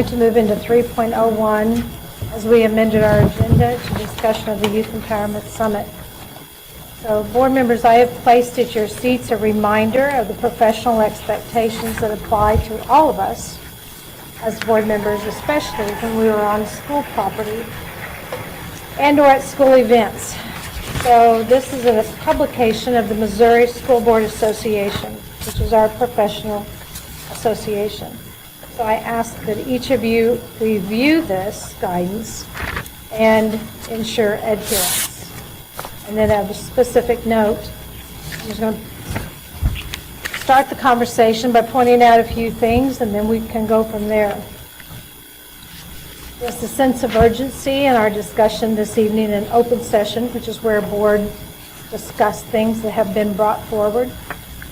going to move into 3.01 as we amended our agenda to discussion of the Youth Empowerment Summit. So, board members, I have placed at your seats a reminder of the professional expectations that apply to all of us as board members, especially when we are on school property and or at school events. So this is a publication of the Missouri School Board Association, which is our professional association. So I ask that each of you review this guidance and ensure adherence. And then as a specific note, I'm just going to start the conversation by pointing out a few things, and then we can go from there. There's a sense of urgency in our discussion this evening in open session, which is where board discuss things that have been brought forward.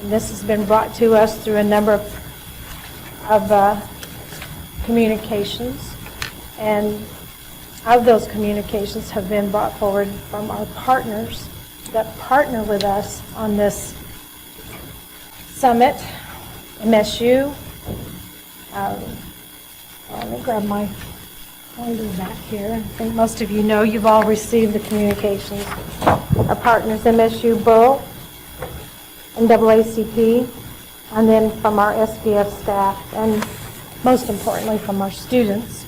And this has been brought to us through a number of communications. And of those communications have been brought forward from our partners that partner with us on this summit, MSU. Let me grab my pointer back here. I think most of you know you've all received the communications. Our partners, MSU, Bull, NAACP, and then from our SPS staff, and most importantly from our students.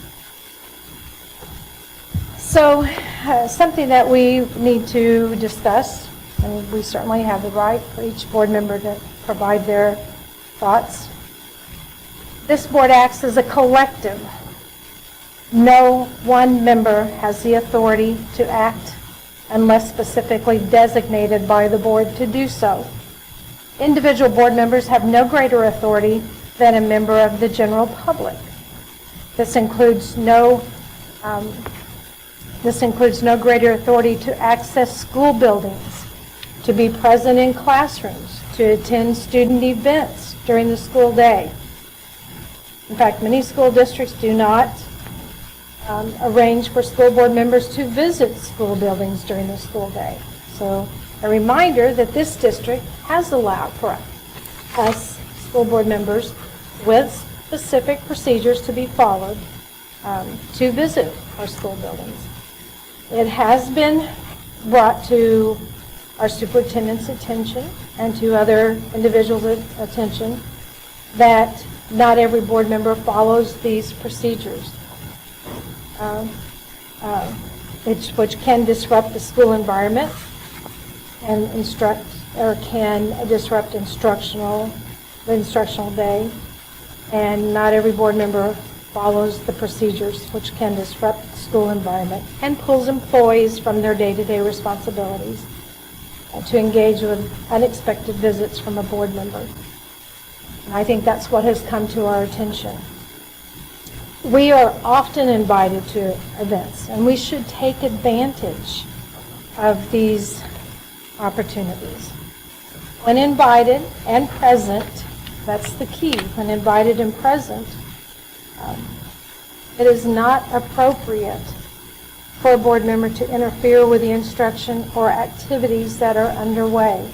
So something that we need to discuss, and we certainly have the right for each board member to provide their thoughts. This board acts as a collective. No one member has the authority to act unless specifically designated by the board to do so. Individual board members have no greater authority than a member of the general public. This includes no greater authority to access school buildings, to be present in classrooms, to attend student events during the school day. In fact, many school districts do not arrange for school board members to visit school buildings during the school day. So a reminder that this district has allowed for us school board members with specific procedures to be followed to visit our school buildings. It has been brought to our superintendent's attention and to other individuals' attention that not every board member follows these procedures, which can disrupt the school environment and can disrupt the instructional day. And not every board member follows the procedures, which can disrupt the school environment and pulls employees from their day-to-day responsibilities to engage with unexpected visits from a board member. And I think that's what has come to our attention. We are often invited to events, and we should take advantage of these opportunities. When invited and present, that's the key. When invited and present, it is not appropriate for a board member to interfere with the instruction or activities that are underway.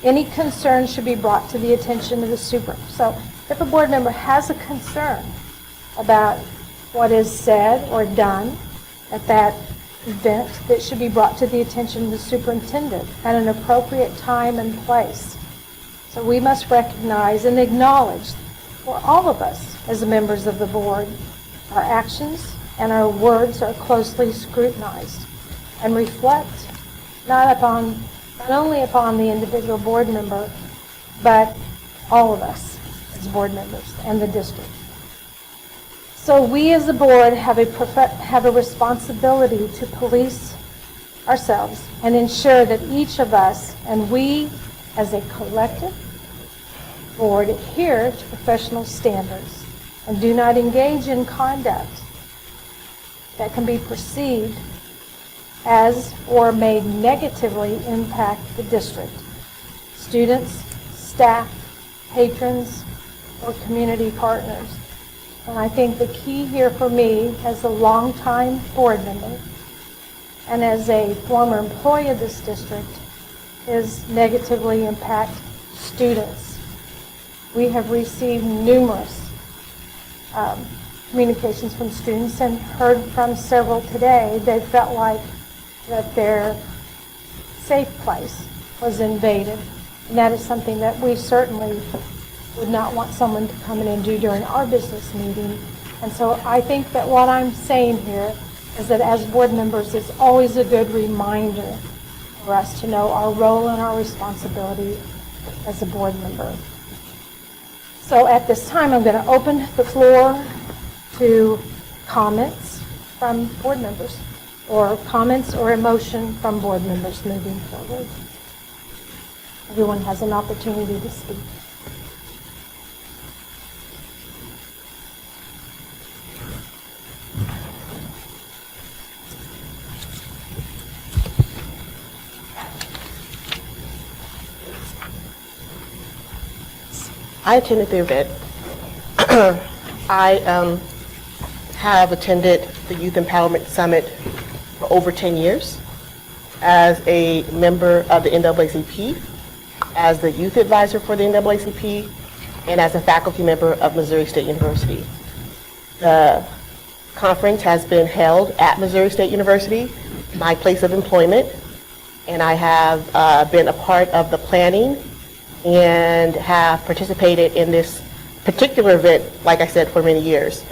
Any concern should be brought to the attention of the super. So if a board member has a concern about what is said or done at that event, that should be brought to the attention of the superintendent at an appropriate time and place. So we must recognize and acknowledge, for all of us as members of the board, our actions and our words are closely scrutinized and reflect not only upon the individual board member, but all of us as board members and the district. So we as a board have a responsibility to police ourselves and ensure that each of us and we as a collective board adhere to professional standards and do not engage in conduct that can be perceived as or may negatively impact the district, students, staff, patrons, or community partners. And I think the key here for me as a longtime board member and as a former employee of this district is negatively impact students. We have received numerous communications from students and heard from several today. They felt like that their safe place was invaded. And that is something that we certainly would not want someone to come in and do during our business meeting. And so I think that what I'm saying here is that as board members, it's always a good reminder for us to know our role and our responsibility as a board member. So at this time, I'm going to open the floor to comments from board members, or comments or emotion from board members moving forward. Everyone has an opportunity to speak. I attended the event. I have attended the Youth Empowerment Summit for over 10 years as a member of the NAACP, as the youth advisor for the NAACP, and as a faculty member of Missouri State University. The conference has been held at Missouri State University, my place of employment, and I have been a part of the planning and have participated in this particular event, like I said, for many years.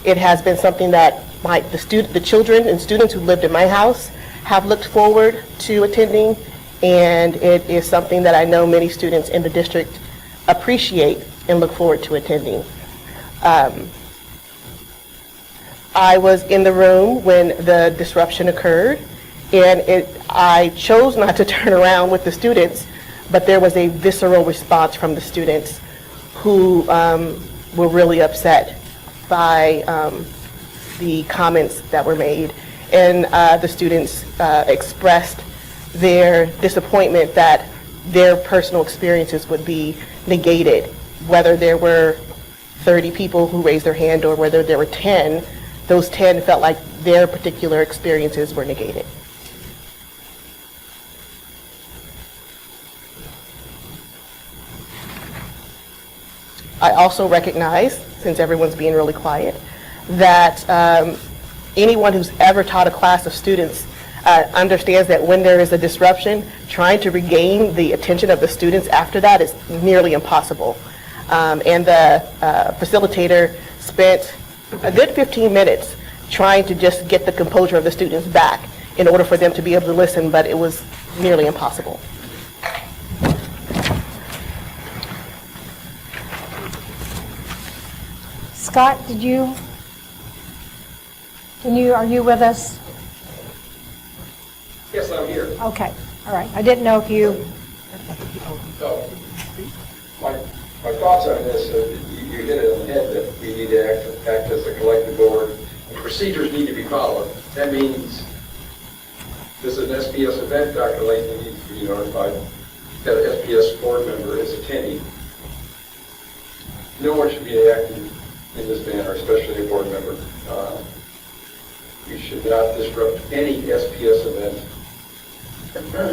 It has been something that the children and students who lived in my house have looked forward to attending, and it is something that I know many students in the district appreciate and look forward to attending. I was in the room when the disruption occurred, and I chose not to turn around with the students, but there was a visceral response from the students who were really upset by the comments that were made. And the students expressed their disappointment that their personal experiences would be negated, whether there were 30 people who raised their hand or whether there were 10. Those 10 felt like their particular experiences were negated. I also recognize, since everyone's being really quiet, that anyone who's ever taught a class of students understands that when there is a disruption, trying to regain the attention of the students after that is nearly impossible. And the facilitator spent a good 15 minutes trying to just get the composure of the students back in order for them to be able to listen, but it was nearly impossible. Scott, are you with us? Yes, I'm here. Okay, all right. I didn't know if you... So, my thoughts on this, you hit it on the head that we need to act as a collective board. Procedures need to be followed. That means this is an SPS event, Dr. Layton needs to be notified that an SPS board member is attending. No one should be acting in this manner, especially a board member. We should not disrupt any SPS event.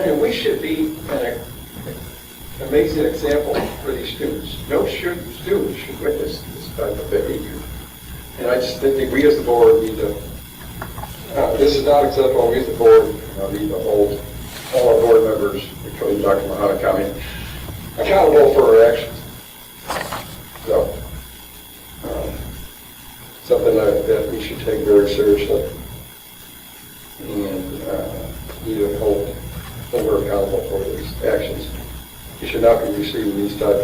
And we should be an amazing example for these students. No student should witness this type of behavior. And I just think we as the board need to, this is not acceptable. We as the board need to hold all our board members, including Dr. Mohammadkhani, accountable for our actions. So, something that we should take very seriously and need to hold her accountable for these actions. You should not be receiving these type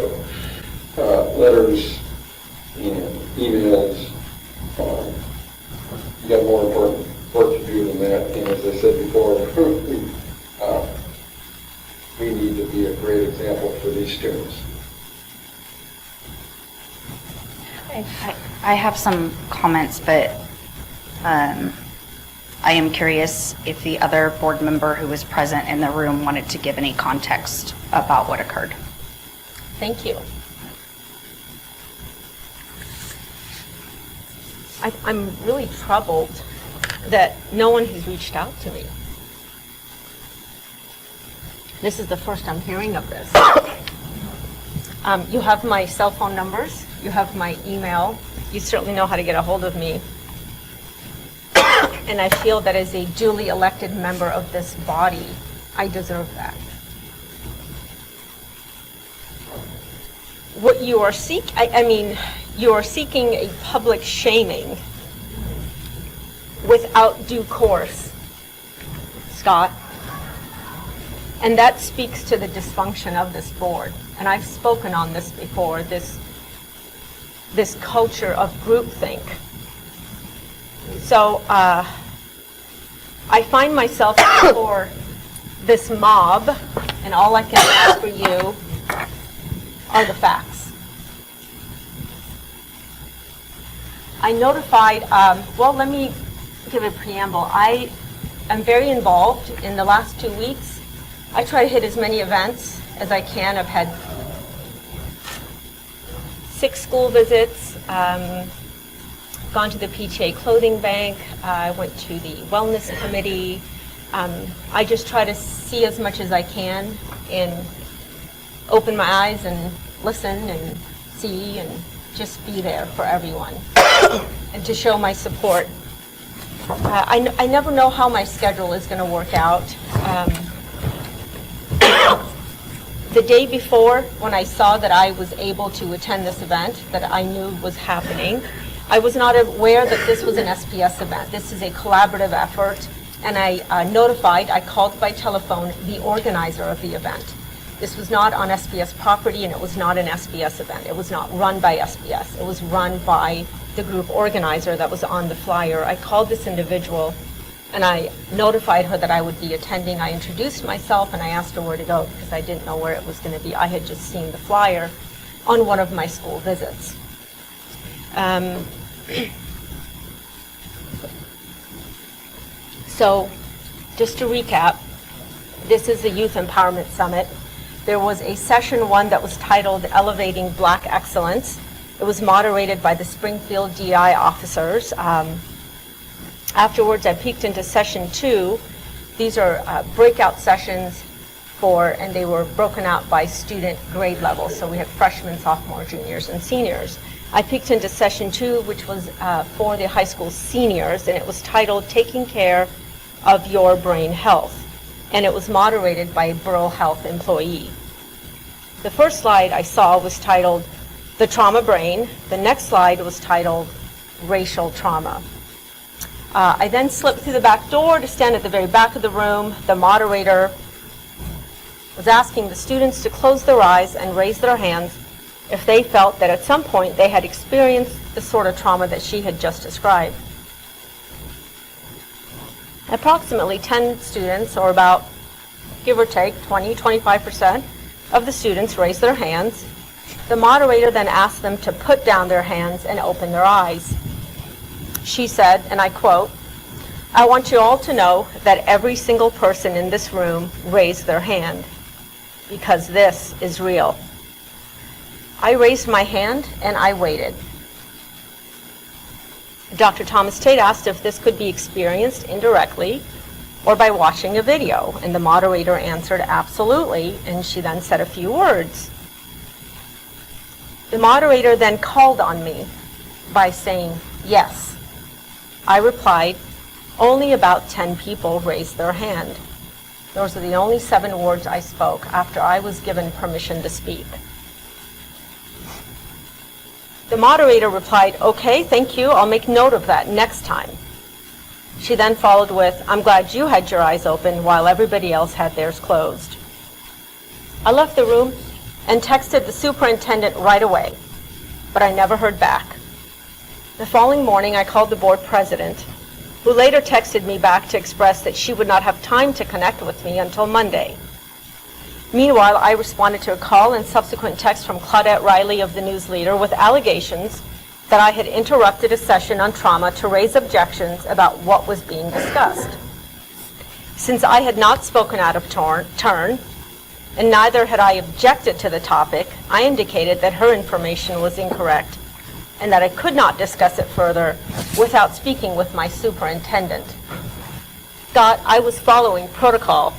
of letters and emails. You got more important work to do than that. And as I said before, we need to be a great example for these students. I have some comments, but I am curious if the other board member who was present in the room wanted to give any context about what occurred. Thank you. I'm really troubled that no one has reached out to me. This is the first I'm hearing of this. You have my cell phone numbers. You have my email. You certainly know how to get a hold of me. And I feel that as a duly elected member of this body, I deserve that. What you are you are seeking a public shaming without due course, Scott. And that speaks to the dysfunction of this board. And I've spoken on this before, this culture of groupthink. So I find myself before this mob, and all I can ask for you are the facts. I notified, let me give a preamble. I am very involved in the last 2 weeks. I try to hit as many events as I can. I've had 6 school visits, gone to the PTA clothing bank, I went to the wellness committee. I just try to see as much as I can and open my eyes and listen and see and just be there for everyone and to show my support. I never know how my schedule is going to work out. The day before, when I saw that I was able to attend this event that I knew was happening, I was not aware that this was an SPS event. This is a collaborative effort, and I called by telephone the organizer of the event. This was not on SPS property, and it was not an SPS event. It was not run by SPS. It was run by the group organizer that was on the flyer. I called this individual, and I notified her that I would be attending. I introduced myself, and I asked her where to go because I didn't know where it was going to be. I had just seen the flyer on one of my school visits. So, just to recap, this is the Youth Empowerment Summit. There was a session 1 that was titled Elevating Black Excellence. It was moderated by the Springfield DI officers. Afterwards, I peeked into session 2. These are breakout sessions and they were broken out by student grade level. So we had freshmen, sophomore, juniors, and seniors. I peeked into session 2, which was for the high school seniors, and it was titled Taking Care of Your Brain Health. And it was moderated by a Borough Health employee. The first slide I saw was titled The Trauma Brain. The next slide was titled Racial Trauma. I then slipped through the back door to stand at the very back of the room. The moderator was asking the students to close their eyes and raise their hands if they felt that at some point they had experienced the sort of trauma that she had just described. Approximately 10 students, or about, give or take, 20-25% of the students raised their hands. The moderator then asked them to put down their hands and open their eyes. She said, and I quote, "I want you all to know that every single person in this room raised their hand, because this is real." I raised my hand and I waited. Dr. Thomas Tate asked if this could be experienced indirectly or by watching a video, and the moderator answered absolutely, and she then said a few words. The moderator then called on me by saying, "Yes." I replied, "Only about 10 people raised their hand." Those are the only 7 words I spoke after I was given permission to speak. The moderator replied, "Okay, thank you, I'll make note of that next time." She then followed with, "I'm glad you had your eyes open while everybody else had theirs closed." I left the room and texted the superintendent right away, but I never heard back. The following morning, I called the board president, who later texted me back to express that she would not have time to connect with me until Monday. Meanwhile, I responded to a call and subsequent text from Claudette Riley of the News Leader with allegations that I had interrupted a session on trauma to raise objections about what was being discussed. Since I had not spoken out of turn, and neither had I objected to the topic, I indicated that her information was incorrect and that I could not discuss it further without speaking with my superintendent. Scott, I was following protocol.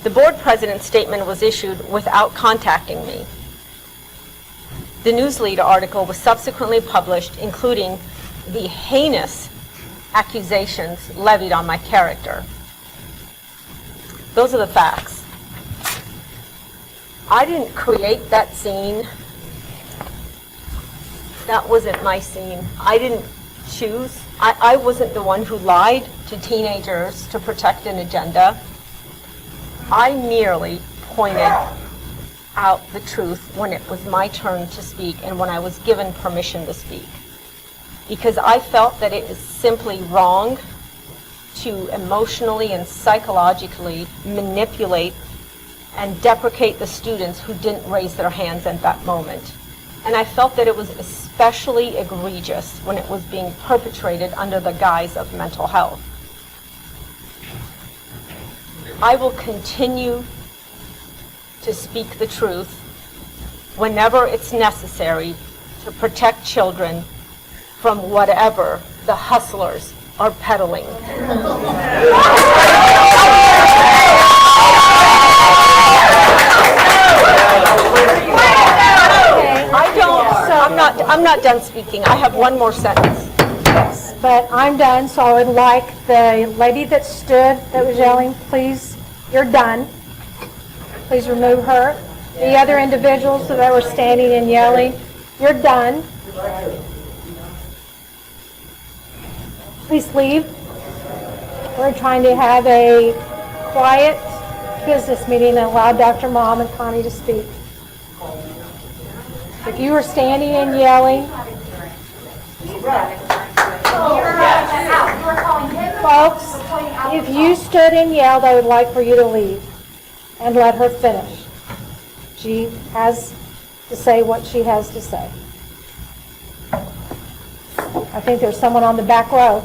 The board president's statement was issued without contacting me. The newsletter article was subsequently published, including the heinous accusations levied on my character. Those are the facts. I didn't create that scene. That wasn't my scene. I didn't choose. I wasn't the one who lied to teenagers to protect an agenda. I merely pointed out the truth when it was my turn to speak and when I was given permission to speak. Because I felt that it is simply wrong to emotionally and psychologically manipulate and deprecate the students who didn't raise their hands at that moment. And I felt that it was especially egregious when it was being perpetrated under the guise of mental health. I will continue to speak the truth whenever it's necessary to protect children from whatever the hustlers are peddling. I'm not done speaking. I have one more sentence. Yes, but I'm done, so I would like the lady that stood, that was yelling, please, you're done. Please remove her. The other individuals that were standing and yelling, you're done. Please leave. We're trying to have a quiet business meeting and allow Dr. Mohammadkhani to speak. If you were standing and yelling, folks, if you stood and yelled, I would like for you to leave and let her finish. She has to say what she has to say. I think there's someone on the back row.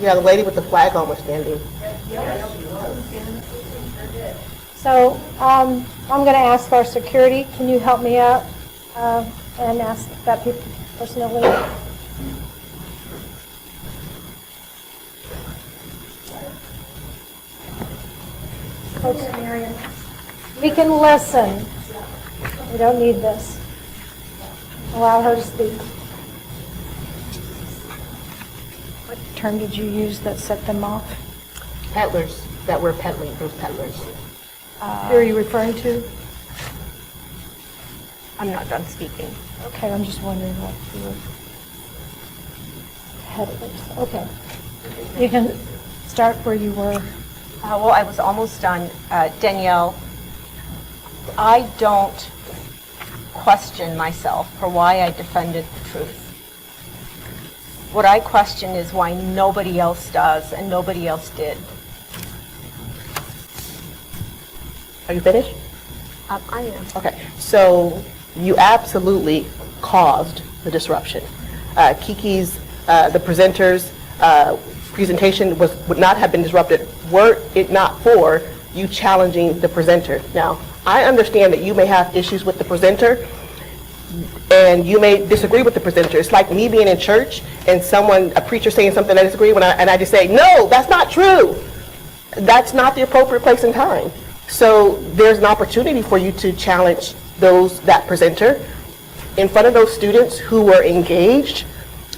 Yeah, the lady with the flag on was standing. So I'm going to ask our security, can you help me out and ask that person to leave? Coach Maryam, we can listen. We don't need this. Allow her to speak. What term did you use that set them off? Peddlers that were peddling, those peddlers. Who are you referring to? I'm not done speaking. Okay, I'm just wondering what you were peddlers. Okay. You can start where you were. Well, I was almost done. Danielle, I don't question myself for why I defended the truth. What I question is why nobody else does and nobody else did. Are you finished? I am. Okay, so you absolutely caused the disruption. Kiki's, the presenter's presentation would not have been disrupted were it not for you challenging the presenter. Now, I understand that you may have issues with the presenter and you may disagree with the presenter. It's like me being in church and a preacher saying something I disagree with, and I just say, no, that's not true. That's not the appropriate place and time. So there's an opportunity for you to challenge that presenter in front of those students who were engaged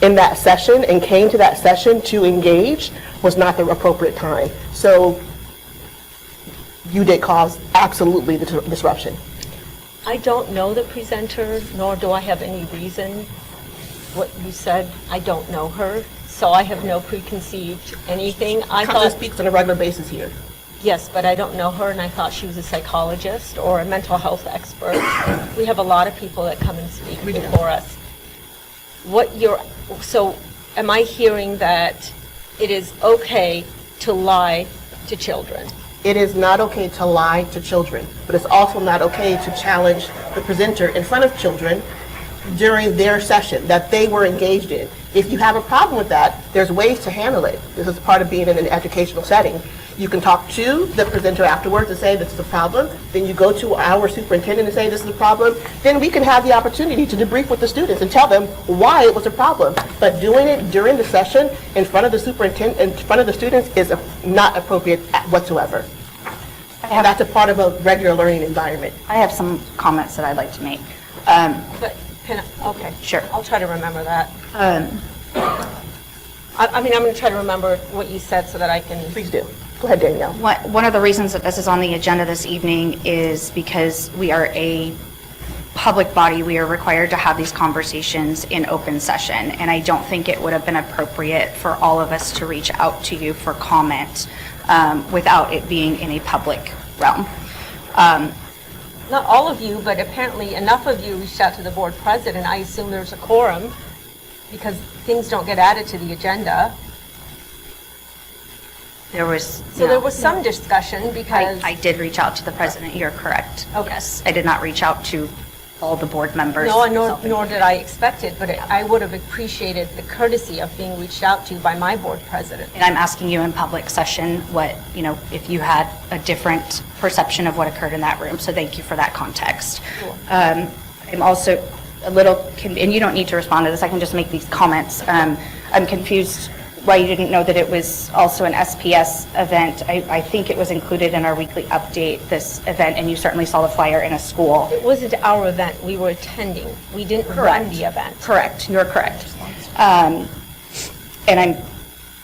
in that session and came to that session to engage was not the appropriate time. So you did cause absolutely the disruption. I don't know the presenter, nor do I have any reason. What you said, I don't know her, so I have no preconceived anything. Constance speaks on a regular basis here. Yes, but I don't know her, and I thought she was a psychologist or a mental health expert. We have a lot of people that come and speak before us. So am I hearing that it is okay to lie to children? It is not okay to lie to children, but it's also not okay to challenge the presenter in front of children during their session that they were engaged in. If you have a problem with that, there's ways to handle it. This is part of being in an educational setting. You can talk to the presenter afterwards and say, this is a problem. Then you go to our superintendent and say, this is a problem. Then we can have the opportunity to debrief with the students and tell them why it was a problem. But doing it during the session in front of the superintendent, in front of the students is not appropriate whatsoever. And that's a part of a regular learning environment. I have some comments that I'd like to make. But, okay. Sure. I'll try to remember that. I mean, I'm going to try to remember what you said so that I can. Please do. Go ahead, Danielle. One of the reasons that this is on the agenda this evening is because we are a public body. We are required to have these conversations in open session, and I don't think it would have been appropriate for all of us to reach out to you for comment without it being in a public realm. Not all of you, but apparently enough of you reached out to the board president. I assume there's a quorum because things don't get added to the agenda. There was Some discussion because. I did reach out to the president. You're correct. Okay. Yes, I did not reach out to all the board members. No, nor did I expect it, but I would have appreciated the courtesy of being reached out to by my board president. And I'm asking you in public session if you had a different perception of what occurred in that room. So thank you for that context. Sure. I'm also a little, and you don't need to respond to this, I can just make these comments. I'm confused why you didn't know that it was also an SPS event. I think it was included in our weekly update, this event, and you certainly saw the flyer in a school. It wasn't our event. We were attending. We didn't run the event. Correct, you're correct. And I'm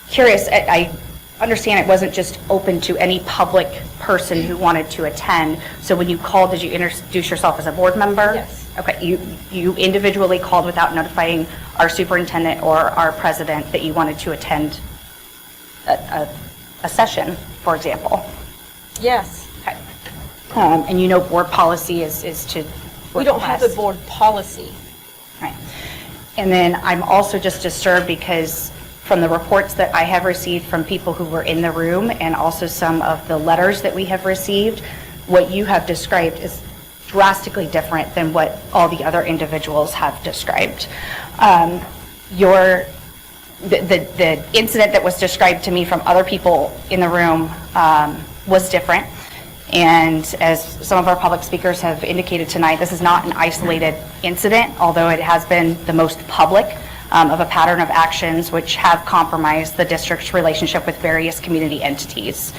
curious, I understand it wasn't just open to any public person who wanted to attend. So when you called, did you introduce yourself as a board member? Yes. Okay, you individually called without notifying our superintendent or our president that you wanted to attend a session, for example? Yes. Okay. And board policy is to We don't have a request. board policy. Right. And then I'm also just disturbed because from the reports that I have received from people who were in the room and also some of the letters that we have received, what you have described is drastically different than what all the other individuals have described. The incident that was described to me from other people in the room was different. And as some of our public speakers have indicated tonight, this is not an isolated incident, although it has been the most public of a pattern of actions which have compromised the district's relationship with various community entities.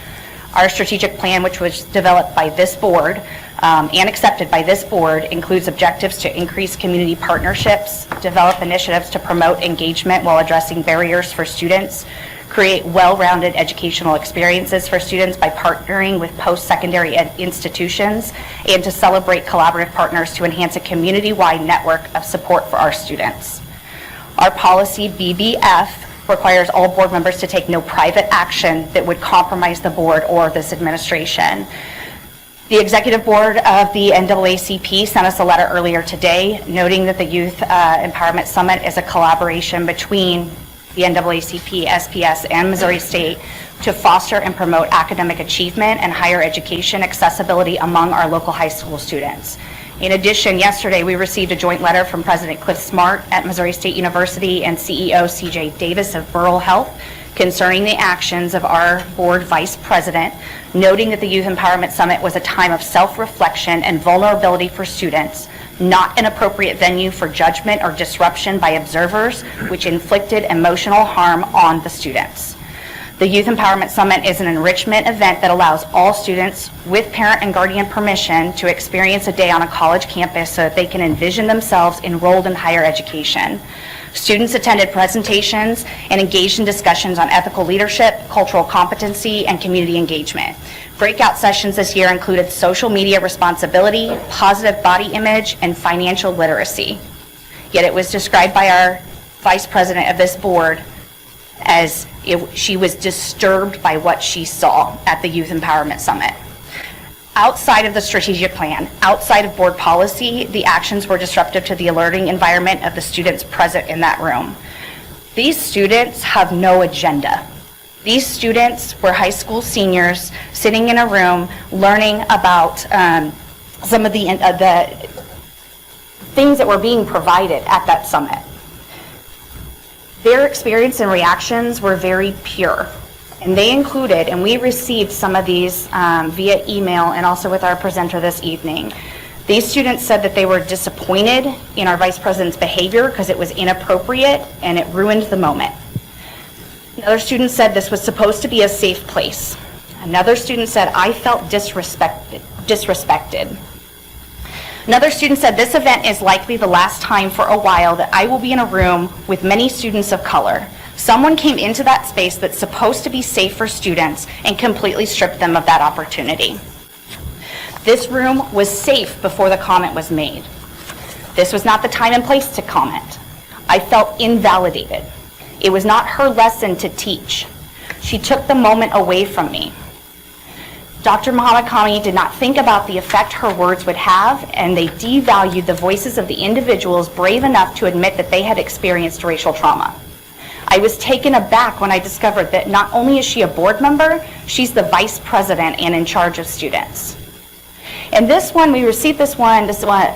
Our strategic plan, which was developed by this board and accepted by this board, includes objectives to increase community partnerships, develop initiatives to promote engagement while addressing barriers for students, create well-rounded educational experiences for students by partnering with post-secondary institutions, and to celebrate collaborative partners to enhance a community-wide network of support for our students. Our policy BBF requires all board members to take no private action that would compromise the board or this administration. The executive board of the NAACP sent us a letter earlier today noting that the Youth Empowerment Summit is a collaboration between the NAACP, SPS, and Missouri State to foster and promote academic achievement and higher education accessibility among our local high school students. In addition, yesterday we received a joint letter from President Cliff Smart at Missouri State University and CEO CJ Davis of Rural Health concerning the actions of our board vice president, noting that the Youth Empowerment Summit was a time of self-reflection and vulnerability for students, not an appropriate venue for judgment or disruption by observers, which inflicted emotional harm on the students. The Youth Empowerment Summit is an enrichment event that allows all students, with parent and guardian permission, to experience a day on a college campus so that they can envision themselves enrolled in higher education. Students attended presentations and engaged in discussions on ethical leadership, cultural competency, and community engagement. Breakout sessions this year included social media responsibility, positive body image, and financial literacy. Yet it was described by our vice president of this board as she was disturbed by what she saw at the Youth Empowerment Summit. Outside of the strategic plan, outside of board policy, the actions were disruptive to the learning environment of the students present in that room. These students have no agenda. These students were high school seniors sitting in a room learning about some of the things that were being provided at that summit. Their experience and reactions were very pure. And they included, and we received some of these via email and also with our presenter this evening. These students said that they were disappointed in our vice president's behavior because it was inappropriate and it ruined the moment. Another student said this was supposed to be a safe place. Another student said, I felt disrespected. Another student said, this event is likely the last time for a while that I will be in a room with many students of color. Someone came into that space that's supposed to be safe for students and completely stripped them of that opportunity. This room was safe before the comment was made. This was not the time and place to comment. I felt invalidated. It was not her lesson to teach. She took the moment away from me. Dr. Mohammadkhani did not think about the effect her words would have, and they devalued the voices of the individuals brave enough to admit that they had experienced racial trauma. I was taken aback when I discovered that not only is she a board member, she's the vice president and in charge of students. And this one, we received this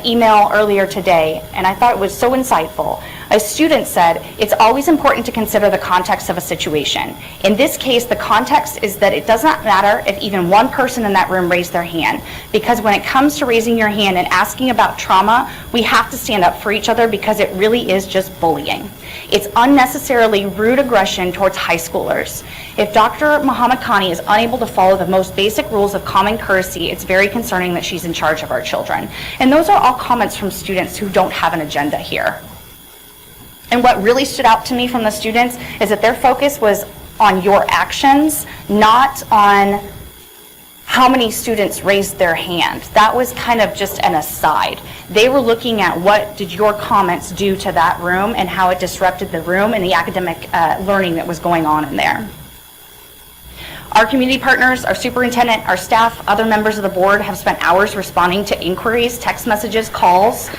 email earlier today, and I thought it was so insightful. A student said, it's always important to consider the context of a situation. In this case, the context is that it does not matter if even one person in that room raised their hand, because when it comes to raising your hand and asking about trauma, we have to stand up for each other because it really is just bullying. It's unnecessarily rude aggression towards high schoolers. If Dr. Mohammadkhani is unable to follow the most basic rules of common courtesy, it's very concerning that she's in charge of our children. And those are all comments from students who don't have an agenda here. And what really stood out to me from the students is that their focus was on your actions, not on how many students raised their hand. That was kind of just an aside. They were looking at what did your comments do to that room and how it disrupted the room and the academic learning that was going on in there. Our community partners, our superintendent, our staff, other members of the board have spent hours responding to inquiries, text messages, calls,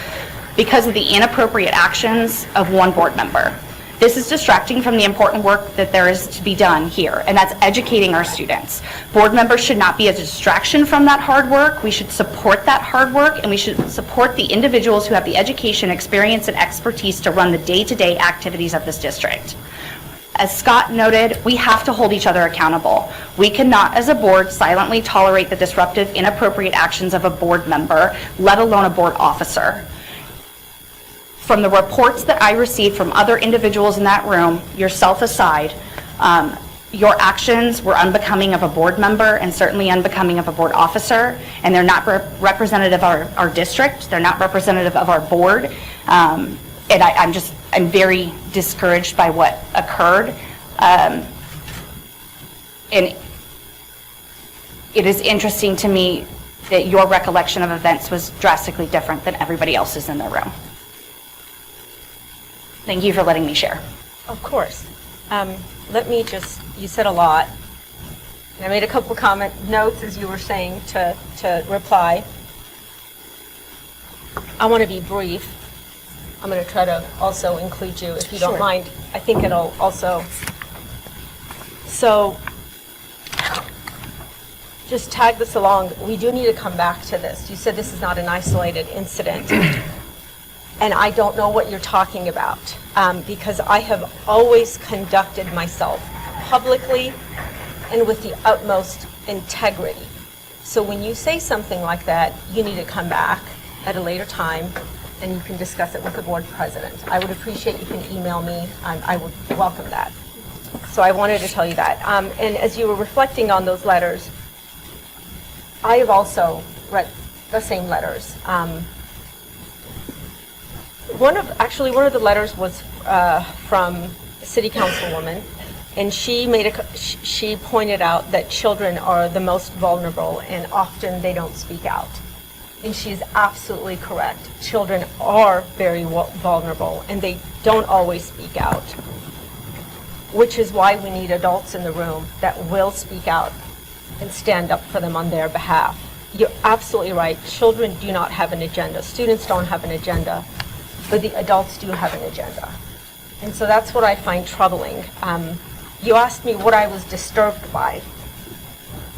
because of the inappropriate actions of one board member. This is distracting from the important work that there is to be done here, and that's educating our students. Board members should not be a distraction from that hard work. We should support that hard work, and we should support the individuals who have the education, experience, and expertise to run the day-to-day activities of this district. As Scott noted, we have to hold each other accountable. We cannot, as a board, silently tolerate the disruptive, inappropriate actions of a board member, let alone a board officer. From the reports that I received from other individuals in that room, yourself aside, your actions were unbecoming of a board member and certainly unbecoming of a board officer, and they're not representative of our district, they're not representative of our board, and I'm very discouraged by what occurred. And it is interesting to me that your recollection of events was drastically different than everybody else's in the room. Thank you for letting me share. Of course. Let me just, you said a lot. And I made a couple notes as you were saying to reply. I want to be brief. I'm going to try to also include you if you don't mind. I think it'll also. So just tag this along. We do need to come back to this. You said this is not an isolated incident. And I don't know what you're talking about because I have always conducted myself publicly and with the utmost integrity. So when you say something like that, you need to come back at a later time and you can discuss it with the board president. I would appreciate you can email me. I would welcome that. So I wanted to tell you that. And as you were reflecting on those letters, I have also read the same letters. One of the letters was from a city councilwoman, and she pointed out that children are the most vulnerable and often they don't speak out. And she's absolutely correct. Children are very vulnerable and they don't always speak out, which is why we need adults in the room that will speak out and stand up for them on their behalf. You're absolutely right. Children do not have an agenda. Students don't have an agenda. But the adults do have an agenda. And so that's what I find troubling. You asked me what I was disturbed by,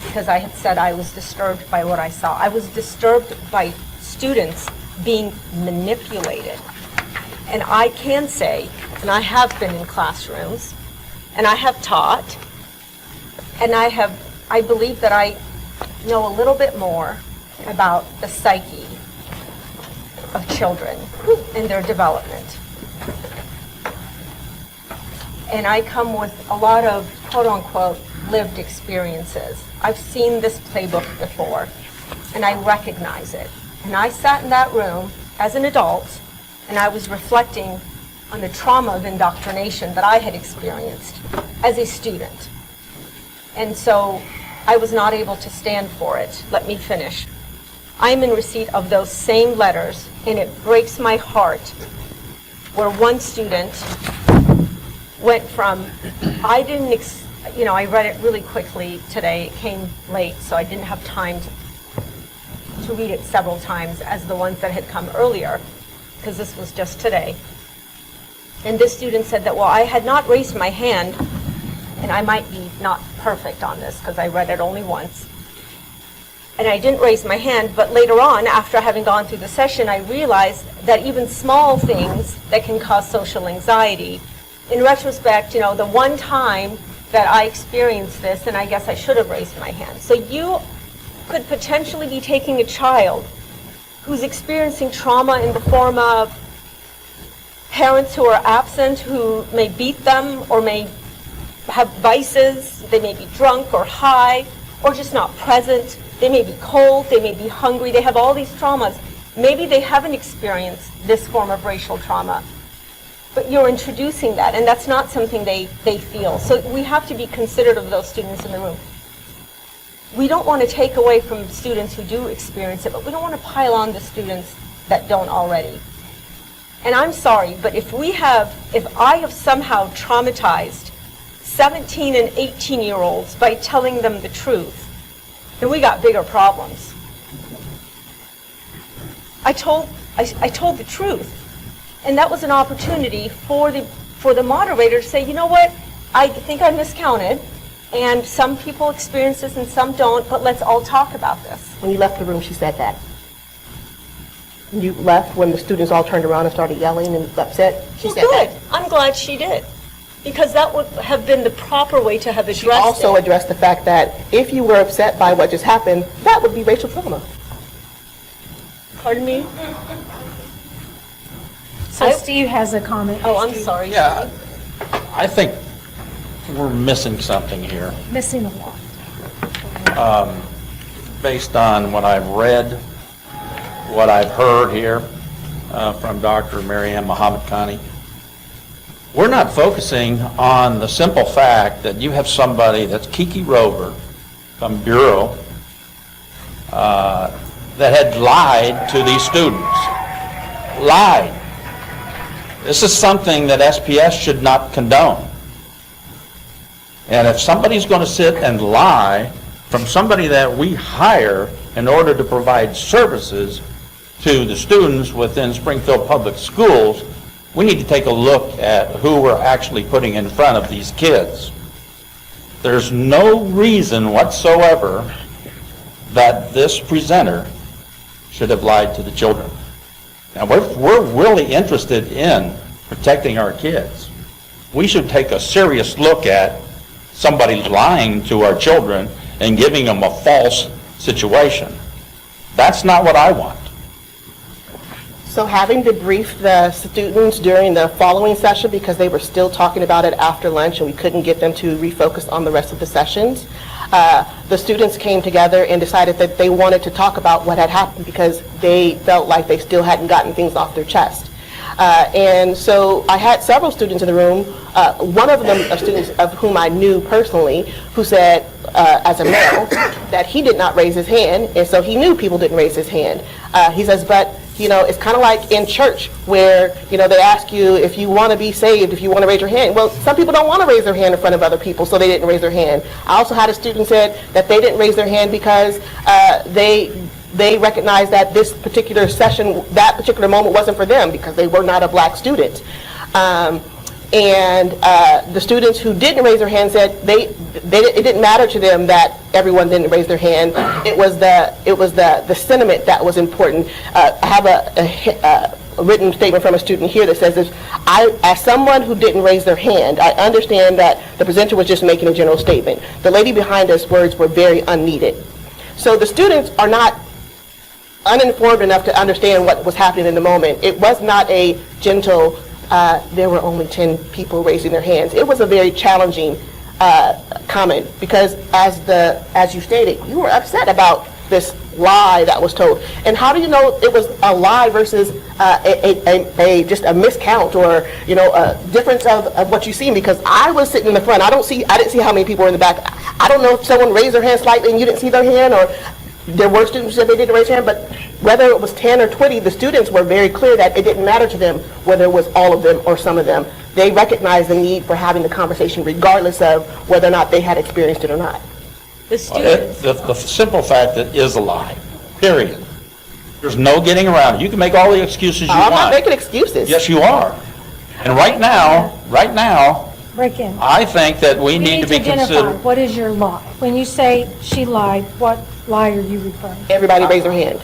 because I had said I was disturbed by what I saw. I was disturbed by students being manipulated. And I can say, and I have been in classrooms, and I have taught, And I believe that I know a little bit more about the psyche of children and their development. And I come with a lot of quote-unquote lived experiences. I've seen this playbook before, and I recognize it. And I sat in that room as an adult, and I was reflecting on the trauma of indoctrination that I had experienced as a student. And so I was not able to stand for it. Let me finish. I'm in receipt of those same letters, and it breaks my heart where one student went from, I read it really quickly today. It came late, so I didn't have time to read it several times as the ones that had come earlier, because this was just today. And this student said that, well, I had not raised my hand, and I might be not perfect on this because I read it only once. And I didn't raise my hand, but later on, after having gone through the session, I realized that even small things that can cause social anxiety, in retrospect, the one time that I experienced this, and I guess I should have raised my hand. So you could potentially be taking a child who's experiencing trauma in the form of parents who are absent, who may beat them or may have vices, they may be drunk or high, or just not present. They may be cold, they may be hungry, they have all these traumas. Maybe they haven't experienced this form of racial trauma, but you're introducing that, and that's not something they feel. So we have to be considerate of those students in the room. We don't want to take away from students who do experience it, but we don't want to pile on the students that don't already. And I'm sorry, but if I have somehow traumatized 17 and 18-year-olds by telling them the truth, then we got bigger problems. I told the truth. And that was an opportunity for the moderator to say, you know what, I think I miscounted, and some people experience this and some don't, but let's all talk about this. When you left the room, she said that. You left when the students all turned around and started yelling and upset? She said Good. that. I'm glad she did, because that would have been the proper way to have addressed She also addressed the fact that if you were upset by what just happened, that would be racial trauma. Pardon me? So Steve has a comment. Oh, I'm sorry. Yeah, I think we're missing something here. Missing a lot. Based on what I've read, what I've heard here from Dr. Maryam Mohammadkhani, we're not focusing on the simple fact that you have somebody that's Kiki Rover from Bureau that had lied to these students. Lied. This is something that SPS should not condone. And if somebody's going to sit and lie from somebody that we hire in order to provide services to the students within Springfield Public Schools, we need to take a look at who we're actually putting in front of these kids. There's no reason whatsoever that this presenter should have lied to the children. Now, we're really interested in protecting our kids. We should take a serious look at somebody lying to our children and giving them a false situation. That's not what I want. So having debriefed the students during the following session, because they were still talking about it after lunch and we couldn't get them to refocus on the rest of the sessions, the students came together and decided that they wanted to talk about what had happened because they felt like they still hadn't gotten things off their chest. And so I had several students in the room, one of them, students of whom I knew personally, who said, as a male, that he did not raise his hand, and so he knew people didn't raise his hand. He says, but it's kind of like in church where, they ask you if you want to be saved, if you want to raise your hand. Well, some people don't want to raise their hand in front of other people, so they didn't raise their hand. I also had a student said that they didn't raise their hand because they recognized that this particular session, that particular moment wasn't for them because they were not a black student. And the students who didn't raise their hand said it didn't matter to them that everyone didn't raise their hand. It was the sentiment that was important. I have a written statement from a student here that says this: as someone who didn't raise their hand, I understand that the presenter was just making a general statement. The lady behind us words were very unneeded. So the students are not uninformed enough to understand what was happening in the moment. It was not a gentle, there were only 10 people raising their hands. It was a very challenging comment, because as you stated, you were upset about this lie that was told. And how do you know it was a lie versus just a miscount, or a difference of what you seen? Because I was sitting in the front. I didn't see how many people were in the back. I don't know if someone raised their hand slightly and you didn't see their hand, or there were students who said they didn't raise their hand. But whether it was 10 or 20, the students were very clear that it didn't matter to them whether it was all of them or some of them. They recognized the need for having the conversation regardless of whether or not they had experienced it or not. The students. The simple fact that is a lie, period. There's no getting around it. You can make all the excuses you want. I'm not making excuses. Yes, you are. And right now, Break in. I think that we You need to be identify. considered. What is your lie? When you say she lied, what lie are you referring to? Everybody raise their hand.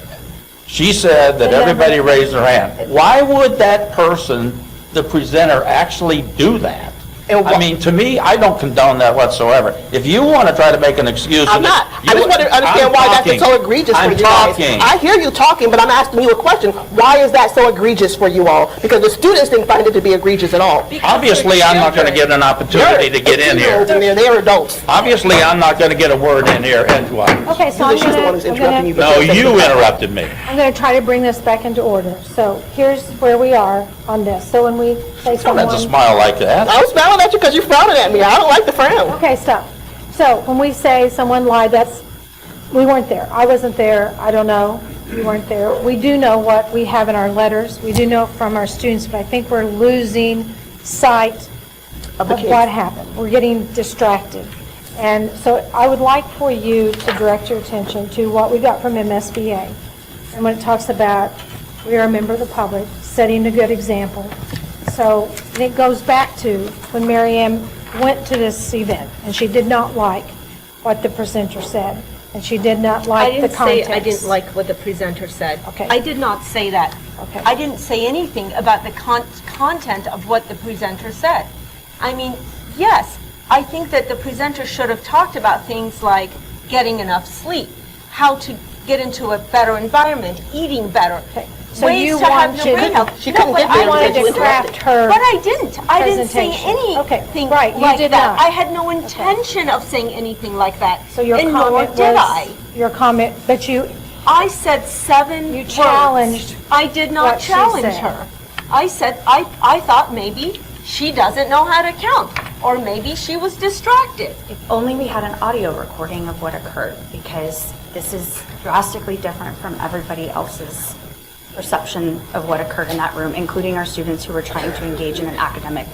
She said that They never- everybody raised their hand. Why would that person, the presenter, actually do that? And I mean, to me, I don't condone that whatsoever. If you want to try to make an excuse... I'm not. I just want to understand why that's so egregious for you guys. I hear you talking, but I'm asking you a question. Why is that so egregious for you all? Because the students didn't find it to be egregious at all. Obviously, I'm not going to get an opportunity to get in here. They're adults. Obviously, I'm not going to get a word in here edgewise. Okay, so She's the one who's interrupting you. No, you interrupted me. I'm going to try to bring this back into order. So here's where we are on this. So when we say Don't someone... have to smile like that. I was smiling at you because you're frowning at me. I don't like the frown. Okay, stop. So when we say someone lied, we weren't there. I wasn't there. I don't know. You weren't there. We do know what we have in our letters. We do know from our students, but I think we're losing sight of what happened. We're getting distracted. And so I would like for you to direct your attention to what we got from MSBA. And when it talks about we are a member of the public, setting a good example. So and it goes back to when Maryam went to this event, and she did not like what the presenter said, and she did not like the context. I didn't like what the presenter said. Okay. I did not say that. Okay. I didn't say anything about the content of what the presenter said. I mean, yes, I think that the presenter should have talked about things like getting enough sleep, how to get into a better environment, eating better. Okay. So ways you to have wanted- your brain health. She couldn't get but there I wanted because to you craft interrupted. her But I didn't. I didn't say presentation. anything Okay, right, you like did that. not. I had no intention of saying anything like that. So your and nor comment did I. was, your comment, but you, I said 7 You words. challenged I did not what she challenge said. her. I said, I thought maybe she doesn't know how to count, or maybe she was distracted. If only we had an audio recording of what occurred, because this is drastically different from everybody else's perception of what occurred in that room, including our students who were trying to engage in an academic.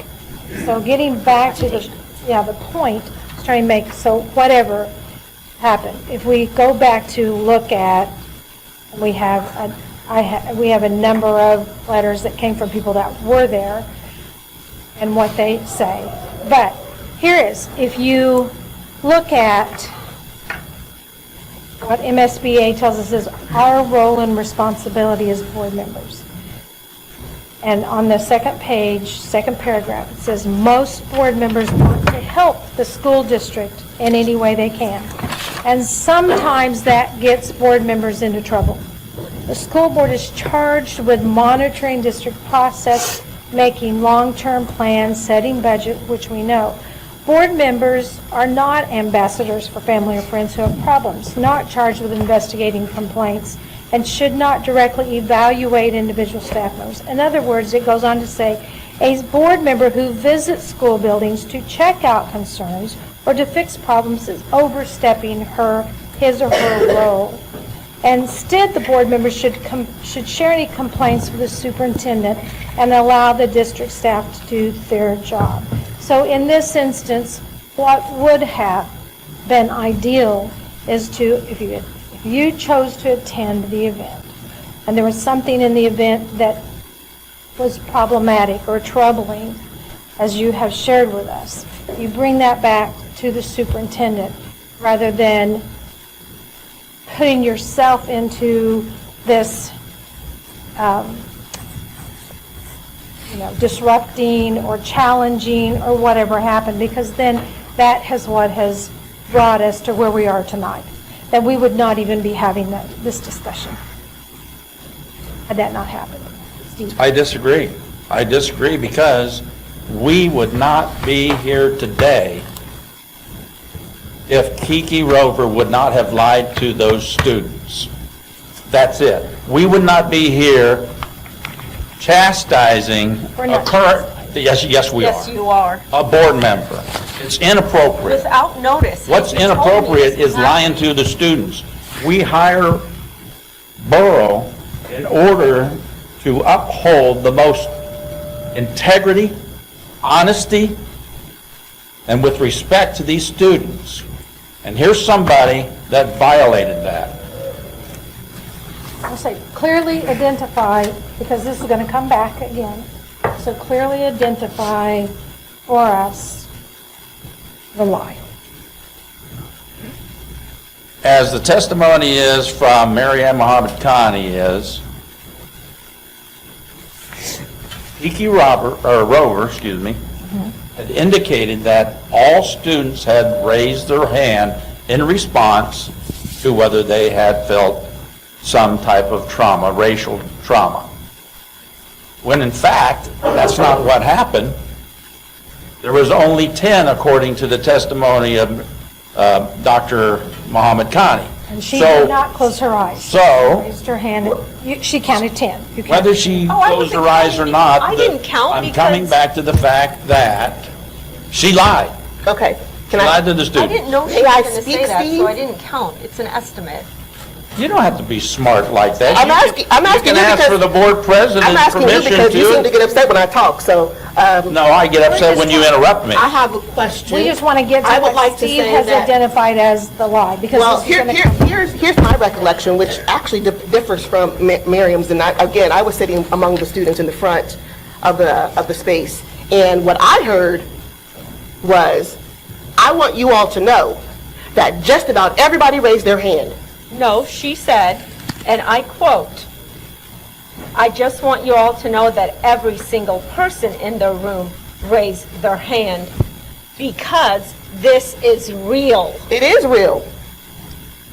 so getting back to the point I was trying to make, so whatever happened, if we go back to look at, we have a number of letters that came from people that were there and what they say. But here is, if you look at what MSBA tells us is our role and responsibility as board members. And on the second page, second paragraph, it says, most board members want to help the school district in any way they can. And sometimes that gets board members into trouble. The school board is charged with monitoring district process, making long-term plans, setting budget, which we know. Board members are not ambassadors for family or friends who have problems, not charged with investigating complaints, and should not directly evaluate individual staff members. In other words, it goes on to say, a board member who visits school buildings to check out concerns or to fix problems is overstepping his or her role. Instead, the board members should share any complaints with the superintendent and allow the district staff to do their job. So in this instance, what would have been ideal is to, if you chose to attend the event, and there was something in the event that was problematic or troubling, as you have shared with us, you bring that back to the superintendent rather than putting yourself into this disrupting or challenging or whatever happened, because then that is what has brought us to where we are tonight, that we would not even be having this discussion had that not happened. Steve? I disagree. I disagree because we would not be here today if Kiki Rover would not have lied to those students. That's it. We would not be here chastising We're a not current, yes, we Yes, are, you are. a board member. It's inappropriate. Without notice. What's You told me inappropriate this is lying to the students. We hire borough in order to uphold the most integrity, honesty, and with respect to these students. And here's somebody that violated that. I'll say clearly identify, because this is going to come back again, so clearly identify for us the lie. As the testimony is from Maryam Mohammadkhani is, Kiki Rover, had indicated that all students had raised their hand in response to whether they had felt some type of trauma, racial trauma. When in fact, that's not what happened. There was only 10 according to the testimony of Dr. Mohammadkhani. And she did not close her eyes. So, Raised her hand. She counted 10. You counted whether she Oh, I closed her wasn't eyes or counting. not, I didn't count I'm coming because- back to the fact that she lied. Okay, She can I? lied to the I students. didn't know she May was I going to speak, say that, Steve? so I didn't count. It's an estimate. You don't have to be smart like that. I'm You can- asking- I'm asking You you can ask because- for the board I'm president's asking you permission because you seem to to. get upset when I talk, so, No, I get upset when you interrupt me. I have a question. We just want to get I to would what like to Steve say has that- identified as the lie, because Well, this is going to come. here's my recollection, which actually differs from Miriam's, and again, I was sitting among the students in the front of the space, and what I heard was, I want you all to know that just about everybody raised their hand. No, she said, and I quote, "I just want you all to know that every single person in the room raised their hand because this is real. It is real.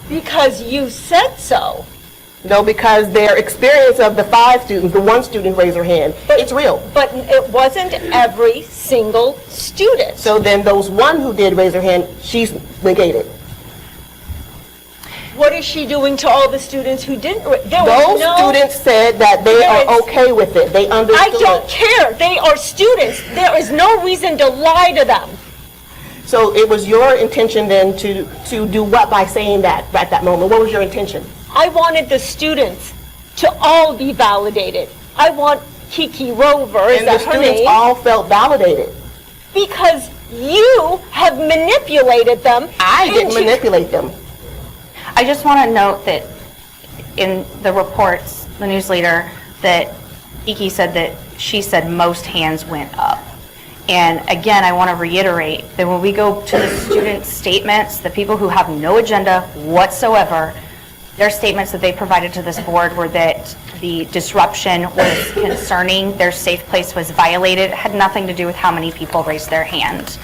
Because you said so." No, because their experience of the 5 students, the 1 student raised her hand, it's real. But it wasn't every single student. So then those 1 who did raise her hand, she's negated. What is she doing to all the students who didn't? There was Those no- students said that they There are is- okay with it. They I understood. don't care. They are students. There is no reason to lie to them. So it was your intention then to do what by saying that at that moment? What was your intention? I wanted the students to all be validated. I want Kiki Rover, is And the that her students name? all felt validated. Because you have manipulated them. I didn't into- manipulate them. I just want to note that in the reports, the newsletter, that Kiki said that she said most hands went up. And again, I want to reiterate that when we go to the student statements, the people who have no agenda whatsoever, their statements that they provided to this board were that the disruption was concerning, their safe place was violated, it had nothing to do with how many people raised their hand.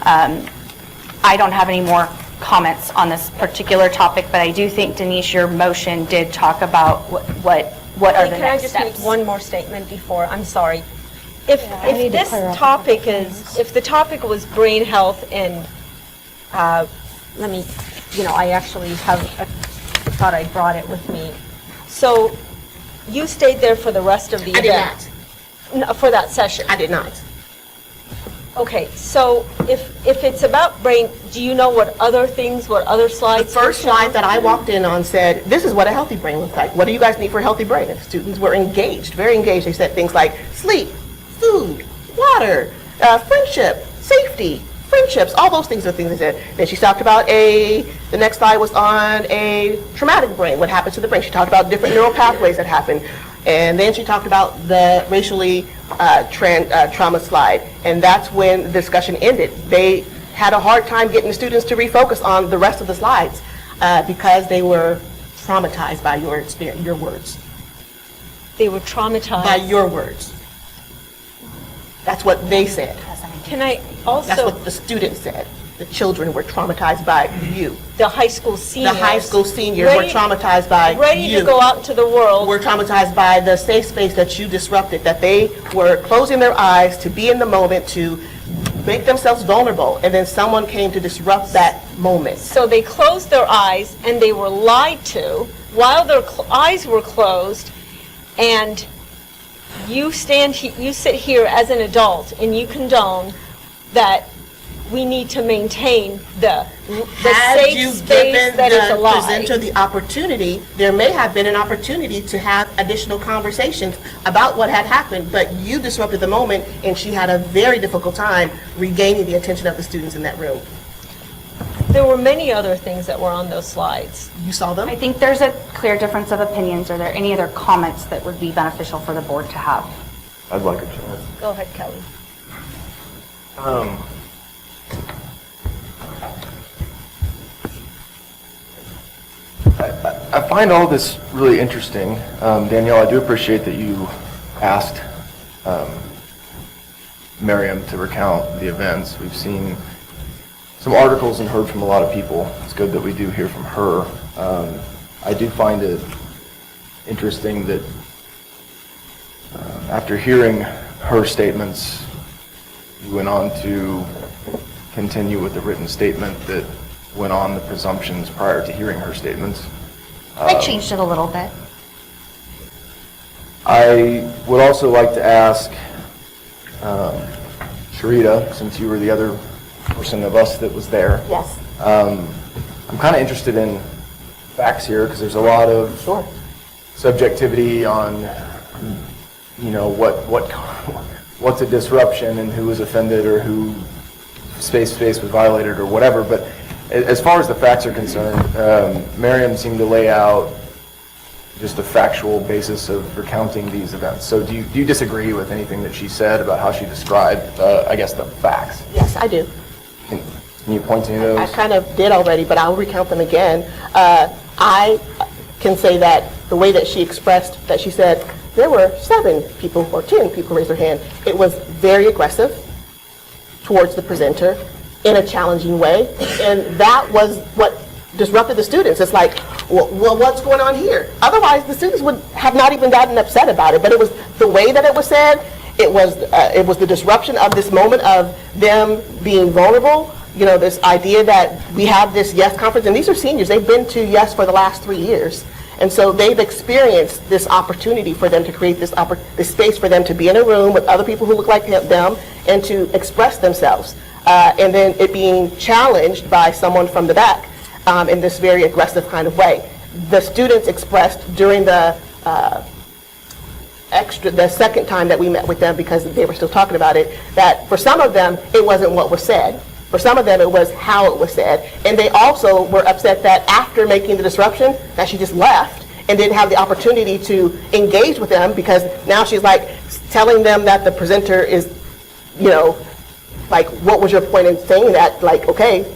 I don't have any more comments on this particular topic, but I do think, Denise, your motion did talk about what are the Can I next just steps. make one more statement before? I'm sorry. If I need to this clear up a topic couple is, if the topic was brain health and, let me, I actually thought I brought it with me. So you stayed there for the rest of the I event? did not. No, for that session? I did not. Okay, so if it's about brain, do you know what other things, what other The slides? were first slide shown? that I walked in on said, this is what a healthy brain looks like. What do you guys need for a healthy brain? And students were engaged, very engaged. They said things like sleep, food, water, friendship, safety, friendships, all those things are things they said. Then she talked about the next slide was on a traumatic brain, what happens to the brain. She talked about different neural pathways that happen. And then she talked about the racially trauma slide. And that's when the discussion ended. They had a hard time getting the students to refocus on the rest of the slides because they were traumatized by your experience, your words. They were traumatized. By your words. That's what they said. Can I That's also, what the students said. The children were traumatized by you. the high school seniors. The high school seniors were ready- traumatized by you. Ready to go out into the world. Were traumatized by the safe space that you disrupted, that they were closing their eyes to be in the moment, to make themselves vulnerable, and then someone came to disrupt that moment. So they closed their eyes and they were lied to while their eyes were closed, and you sit here as an adult and you condone that we need to maintain the Had safe you space given that is a the lie. presenter the opportunity, there may have been an opportunity to have additional conversations about what had happened, but you disrupted the moment, and she had a very difficult time regaining the attention of the students in that room. There were many other things that were on those slides. You saw them? I think there's a clear difference of opinions. Are there any other comments that would be beneficial for the board to have? I'd like a chance. Go ahead, Kelly. I find all this really interesting. Danielle, I do appreciate that you asked Maryam to recount the events. We've seen some articles and heard from a lot of people. It's good that we do hear from her. I do find it interesting that after hearing her statements, you went on to continue with the written statement that went on the presumptions prior to hearing her statements. I changed it a little bit. I would also like to ask Sharita, since you were the other person of us that was there. Yes. I'm kind of interested in facts here because there's a lot of subjectivity on, you know, what's a disruption and who was offended or who space was violated or whatever. But as far as the facts are concerned, Maryam seemed to lay out just a factual basis of recounting these events. So do you disagree with anything that she said about how she described, I guess, the facts? Yes, I do. Can you point to any of I those? kind of did already, but I'll recount them again. I can say that the way that she expressed, that she said there were 7 people or 10 people raised their hand, it was very aggressive towards the presenter in a challenging way, and that was what disrupted the students. It's like, well, what's going on here? Otherwise, the students would have not even gotten upset about it, but it was the way that it was said. It was the disruption of this moment of them being vulnerable. You know, this idea that we have this YES conference, and these are seniors. They've been to YES for the last 3 years. And so they've experienced this opportunity for them to create this space for them to be in a room with other people who look like them and to express themselves. And then it being challenged by someone from the back in this very aggressive kind of way. The students expressed during the second time that we met with them, because they were still talking about it, that for some of them, it wasn't what was said. For some of them, it was how it was said. And they also were upset that after making the disruption, that she just left and didn't have the opportunity to engage with them, because now she's like telling them that the presenter is, you know, like, what was your point in saying that? Like, okay,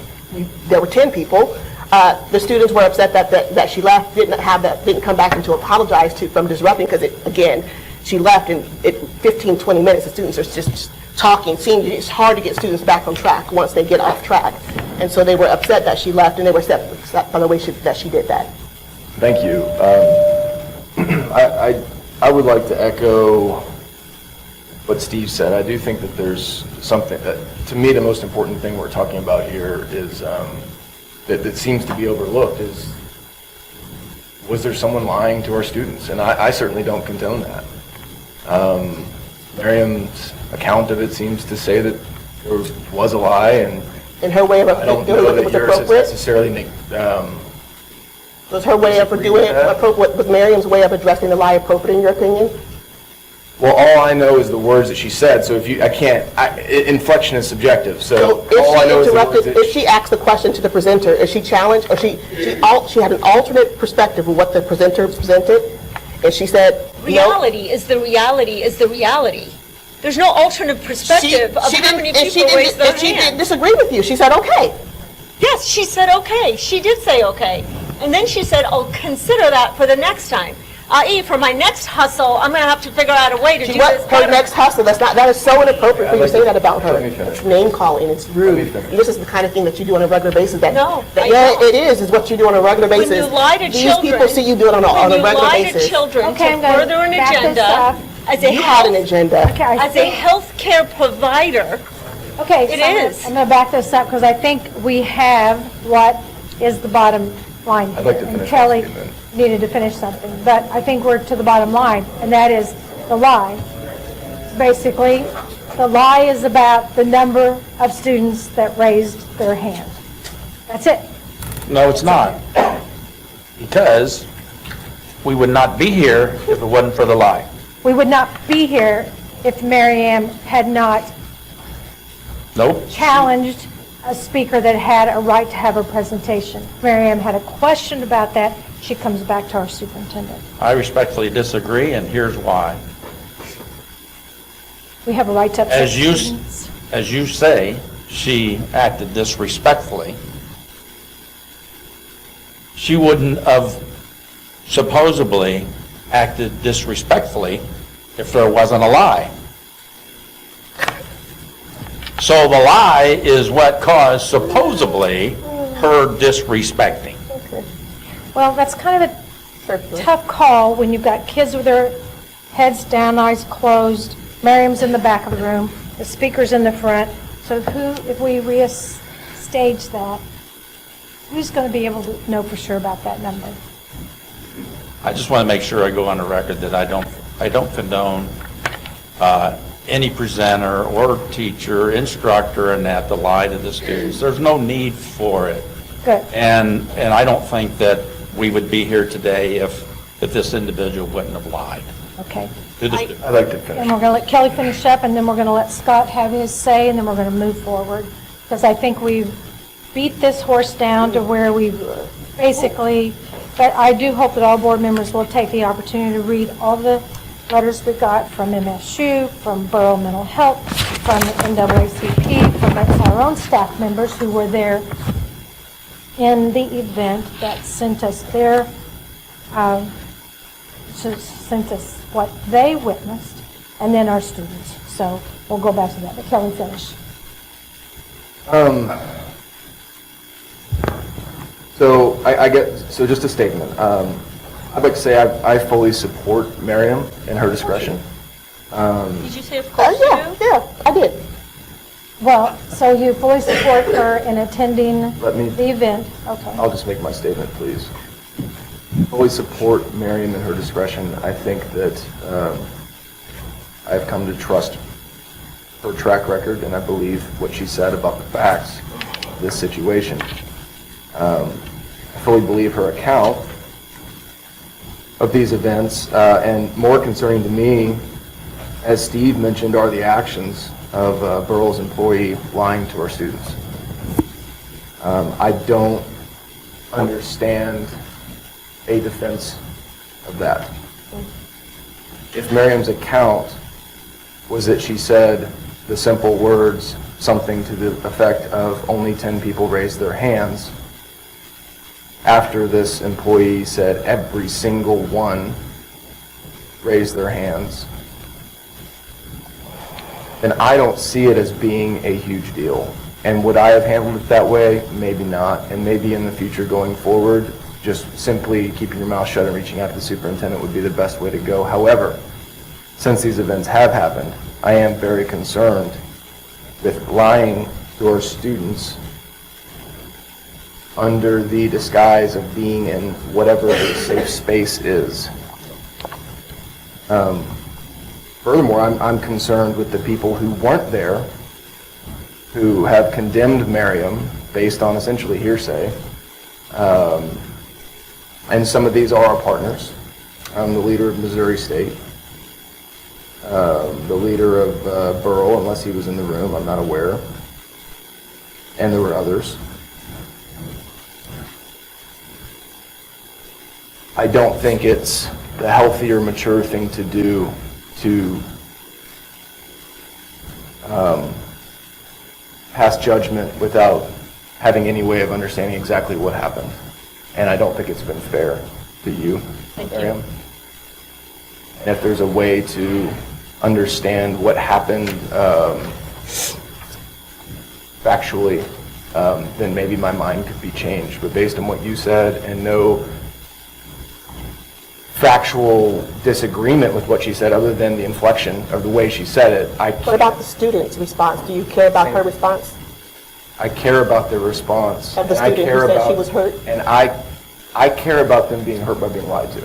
there were 10 people. The students were upset that she left, didn't come back and to apologize from disrupting, because again, she left in 15, 20 minutes. The students are just talking. It's hard to get students back on track once they get off track. And so they were upset that she left, and they were upset by the way that she did that. Thank you. I would like to echo what Steve said. I do think that there's something that, to me, the most important thing we're talking about here is that seems to be overlooked is, was there someone lying to our students? And I certainly don't condone that. Maryam's account of it seems to say that there was a lie, and And her way of I don't doing know it that was yours appropriate? necessarily Was her way of doing it appropriate? Was Maryam's way of addressing the lie appropriate in your opinion? well, all I know is the words that she said, so inflection is subjective, so all I know is the words that If she asked the question to the presenter, is she challenged, or she had an alternate perspective of what the presenter presented, and she said, Reality is the reality is the reality. There's no alternate perspective of how many people raise their and she didn't hand. disagree with you. She said, okay. Yes, she said okay. She did say okay. And then she said, I'll consider that for the next time. i.e. for my next hustle, I'm going to have to figure out a way to do She this was her better. next hustle. That is so inappropriate for you to say that about her. Let me finish. It's name calling. It's rude. finish. This is the kind of thing that you do on a regular basis. No, I yeah, don't. it is what you do on a regular When basis. you lie to These children, people see you do it on a when you regular lie basis. to children Okay, to I'm gonna further an back this agenda, up. as a You had an agenda. Okay, I as a think- healthcare provider, Okay, It so is. I'm going to back this up because I think we have what is the bottom line. I'd like to here. And finish Kelly my statement. needed to finish something, but I think we're to the bottom line, and that is the lie. Basically, the lie is about the number of students that raised their hand. That's it. No, it's not. Because we would not be here if it wasn't for the lie. We would not be here if Maryam had not Nope. challenged a speaker that had a right to have a presentation. Maryam had a question about that. She comes back to our superintendent. I respectfully disagree, and here's why. We have a right to upset As you, students. as you say, she acted disrespectfully. She wouldn't have supposedly acted disrespectfully if there wasn't a lie. So the lie is what caused supposedly her disrespecting. Well, that's kind of a tough call when you've got kids with their heads down, eyes closed. Miriam's in the back of the room, the speaker's in the front. So if we re-stage that, who's going to be able to know for sure about that number? I just want to make sure I go on the record that I don't condone any presenter or teacher, instructor, and that to lie to the students. There's no need for it. Good. And I don't think that we would be here today if this individual wouldn't have lied Okay. to the students. I'd like to finish. And we're going to let Kelly finish up, and then we're going to let Scott have his say, and then we're going to move forward. Because I think we've beat this horse down to where we've basically, but I do hope that all board members will take the opportunity to read all the letters we got from MSU, from Borough Mental Health, from the NAACP, from our own staff members who were there in the event that sent us their, sent us what they witnessed, and then our students. So we'll go back to that. But Kelly, finish. So I get, so just a statement. I'd like to say I fully support Maryam in her discretion. did you say of course you do? Yeah, I did. Well, so you fully support her in attending Let me- the event? Okay. I'll just make my statement, please. Fully support Maryam in her discretion. I think that I've come to trust her track record, and I believe what she said about the facts of this situation. I fully believe her account of these events, and more concerning to me, as Steve mentioned, are the actions of a Burroughs employee lying to our students. I don't understand a defense of that. If Maryam's account was that she said the simple words, something to the effect of only 10 people raised their hands, after this employee said every single one raised their hands, then I don't see it as being a huge deal. And would I have handled it that way? Maybe not. And maybe in the future going forward, just simply keeping your mouth shut and reaching out to the superintendent would be the best way to go. However, since these events have happened, I am very concerned with lying to our students under the disguise of being in whatever the safe space is. Furthermore, I'm concerned with the people who weren't there, who have condemned Maryam based on essentially hearsay. And some of these are our partners. I'm the leader of Missouri State, the leader of Borough, unless he was in the room, I'm not aware. And there were others. I don't think it's the healthy or mature thing to do to pass judgment without having any way of understanding exactly what happened. And I don't think it's been fair to you, Maryam. And if there's a way to understand what happened factually, then maybe my mind could be changed. But based on what you said and no factual disagreement with what she said other than the inflection of the way she said it, What about the student's response? Do you care about her response? I care about their response. Of the and I student care who said she about- was hurt? And I care about them being hurt by being lied to.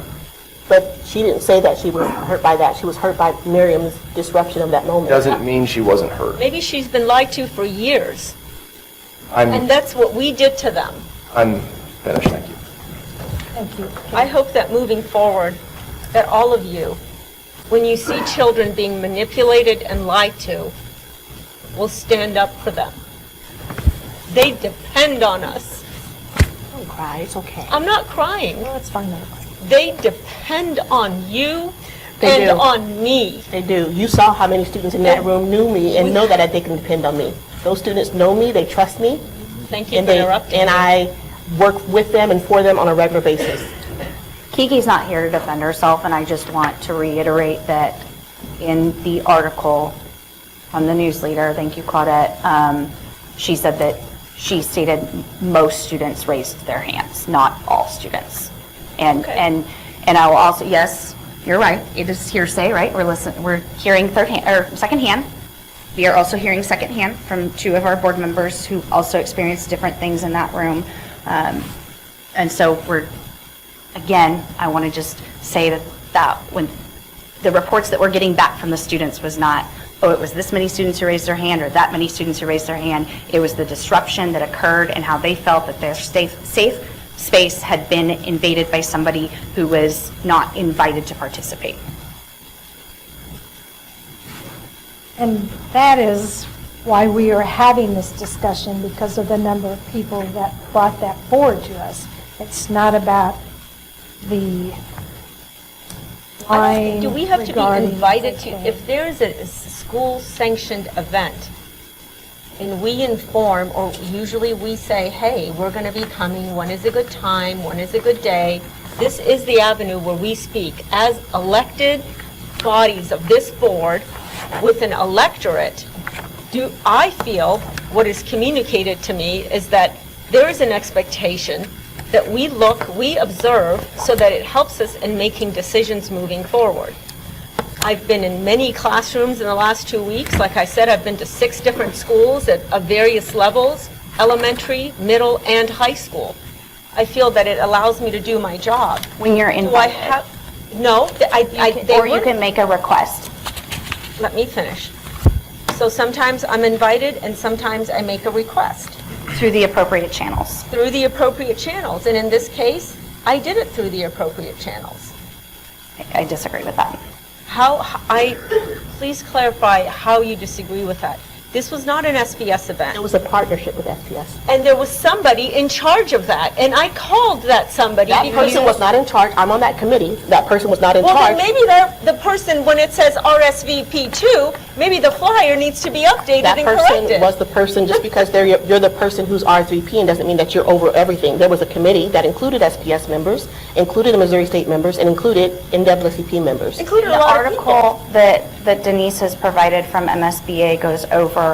But she didn't say that she was hurt by that. She was hurt by Miriam's disruption of that moment. Doesn't mean she wasn't hurt. Maybe she's been lied to for years, and I'm that's what we did to them. finished, thank you. Thank you. I hope that moving forward, that all of you, when you see children being manipulated and lied to, will stand up for them. They depend on us. Don't cry, it's okay. I'm not crying. No, it's fine. They depend on you They and do. on me. They do. You saw how many students in that room knew me and know that they can depend on me. Those students know me, they trust me, Thank you and for interrupting. and I work with them and for them on a regular basis. Kiki's not here to defend herself, and I just want to reiterate that in the article from the news leader, thank you, Claudette, she said that she stated most students raised their hands, not all students. And I will also, yes, you're right, it is hearsay, right? We're hearing secondhand. We are also hearing secondhand from two of our board members who also experienced different things in that room. And so again, I want to just say that when the reports that we're getting back from the students was not, oh, it was this many students who raised their hand or that many students who raised their hand. It was the disruption that occurred and how they felt that their safe space had been invaded by somebody who was not invited to participate. And that is why we are having this discussion, because of the number of people that brought that forward to us. It's not about the line Do we have to be regarding- invited to, if there's a school-sanctioned event, and we inform, or usually we say, hey, we're going to be coming, when is a good time, when is a good day, this is the avenue where we speak. As elected bodies of this board, with an electorate, I feel what is communicated to me is that there is an expectation that we look, we observe, so that it helps us in making decisions moving forward. I've been in many classrooms in the last 2 weeks. Like I said, I've been to 6 different schools of various levels, elementary, middle, and high school. I feel that it allows me to do my job. When you're Do I invited. have, no, Or you can make a request. let me finish. So sometimes I'm invited and sometimes I make a request Through the appropriate channels. through the appropriate channels. And in this case, I did it through the appropriate channels. I disagree with that. Please clarify how you disagree with that. This was not an SPS event. It was a partnership with SPS. And there was somebody in charge of that. And I called that somebody. That because- person was not in charge. I'm on that committee. That person was not in Well, charge. then maybe the person, when it says RSVP2, maybe the flyer needs to be updated That and person corrected. was the person, just because you're the person who's RSVP, and doesn't mean that you're over everything. There was a committee that included SPS members, included the Missouri State members, and included NAACP members. Included a The lot of people. article that Denise has provided from MSBA goes over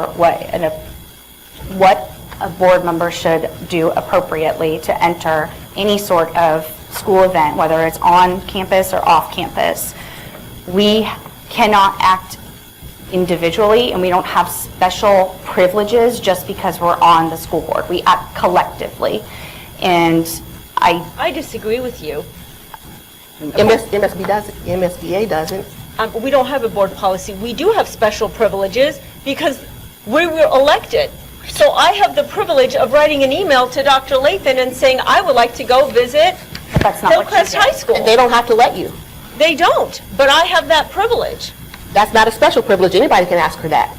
what a board member should do appropriately to enter any sort of school event, whether it's on campus or off campus. We cannot act individually, and we don't have special privileges just because we're on the school board. We act collectively. And I disagree with you. MSBA doesn't. We don't have a board policy. We do have special privileges because we were elected. So I have the privilege of writing an email to Dr. Lathan and saying, I would like to go visit that's not what you Hillcrest did. High School. They don't have to let you. They don't, but I have that privilege. That's not a special privilege. Anybody can ask her that.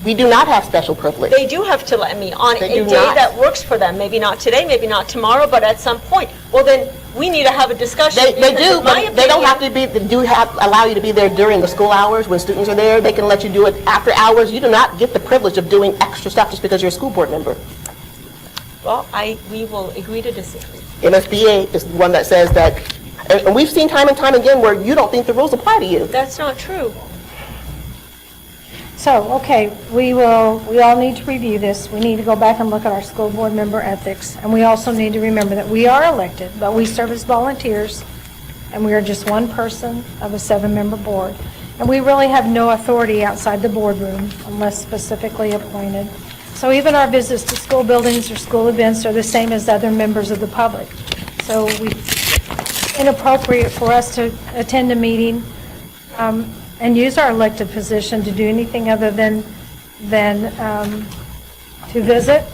We do not have special privilege. They do have to let me on a They day do not. that works for them. Maybe not today, maybe not tomorrow, but at some point. Well, then, we need to have a discussion. They because do, in my but they don't opinion- have to allow you to be there during the school hours when students are there. They can let you do it after hours. You do not get the privilege of doing extra stuff just because you're a school board member. Well, we will agree to disagree. MSBA is the one that says that And we've seen time and time again where you don't think the rules apply to you. That's not true. So, okay, we all need to review this. We need to go back and look at our school board member ethics. And we also need to remember that we are elected, but we serve as volunteers, and we are just one person of a 7-member board. And we really have no authority outside the boardroom unless specifically appointed. So even our visits to school buildings or school events are the same as other members of the public. So it's inappropriate for us to attend a meeting and use our elected position to do anything other than to visit.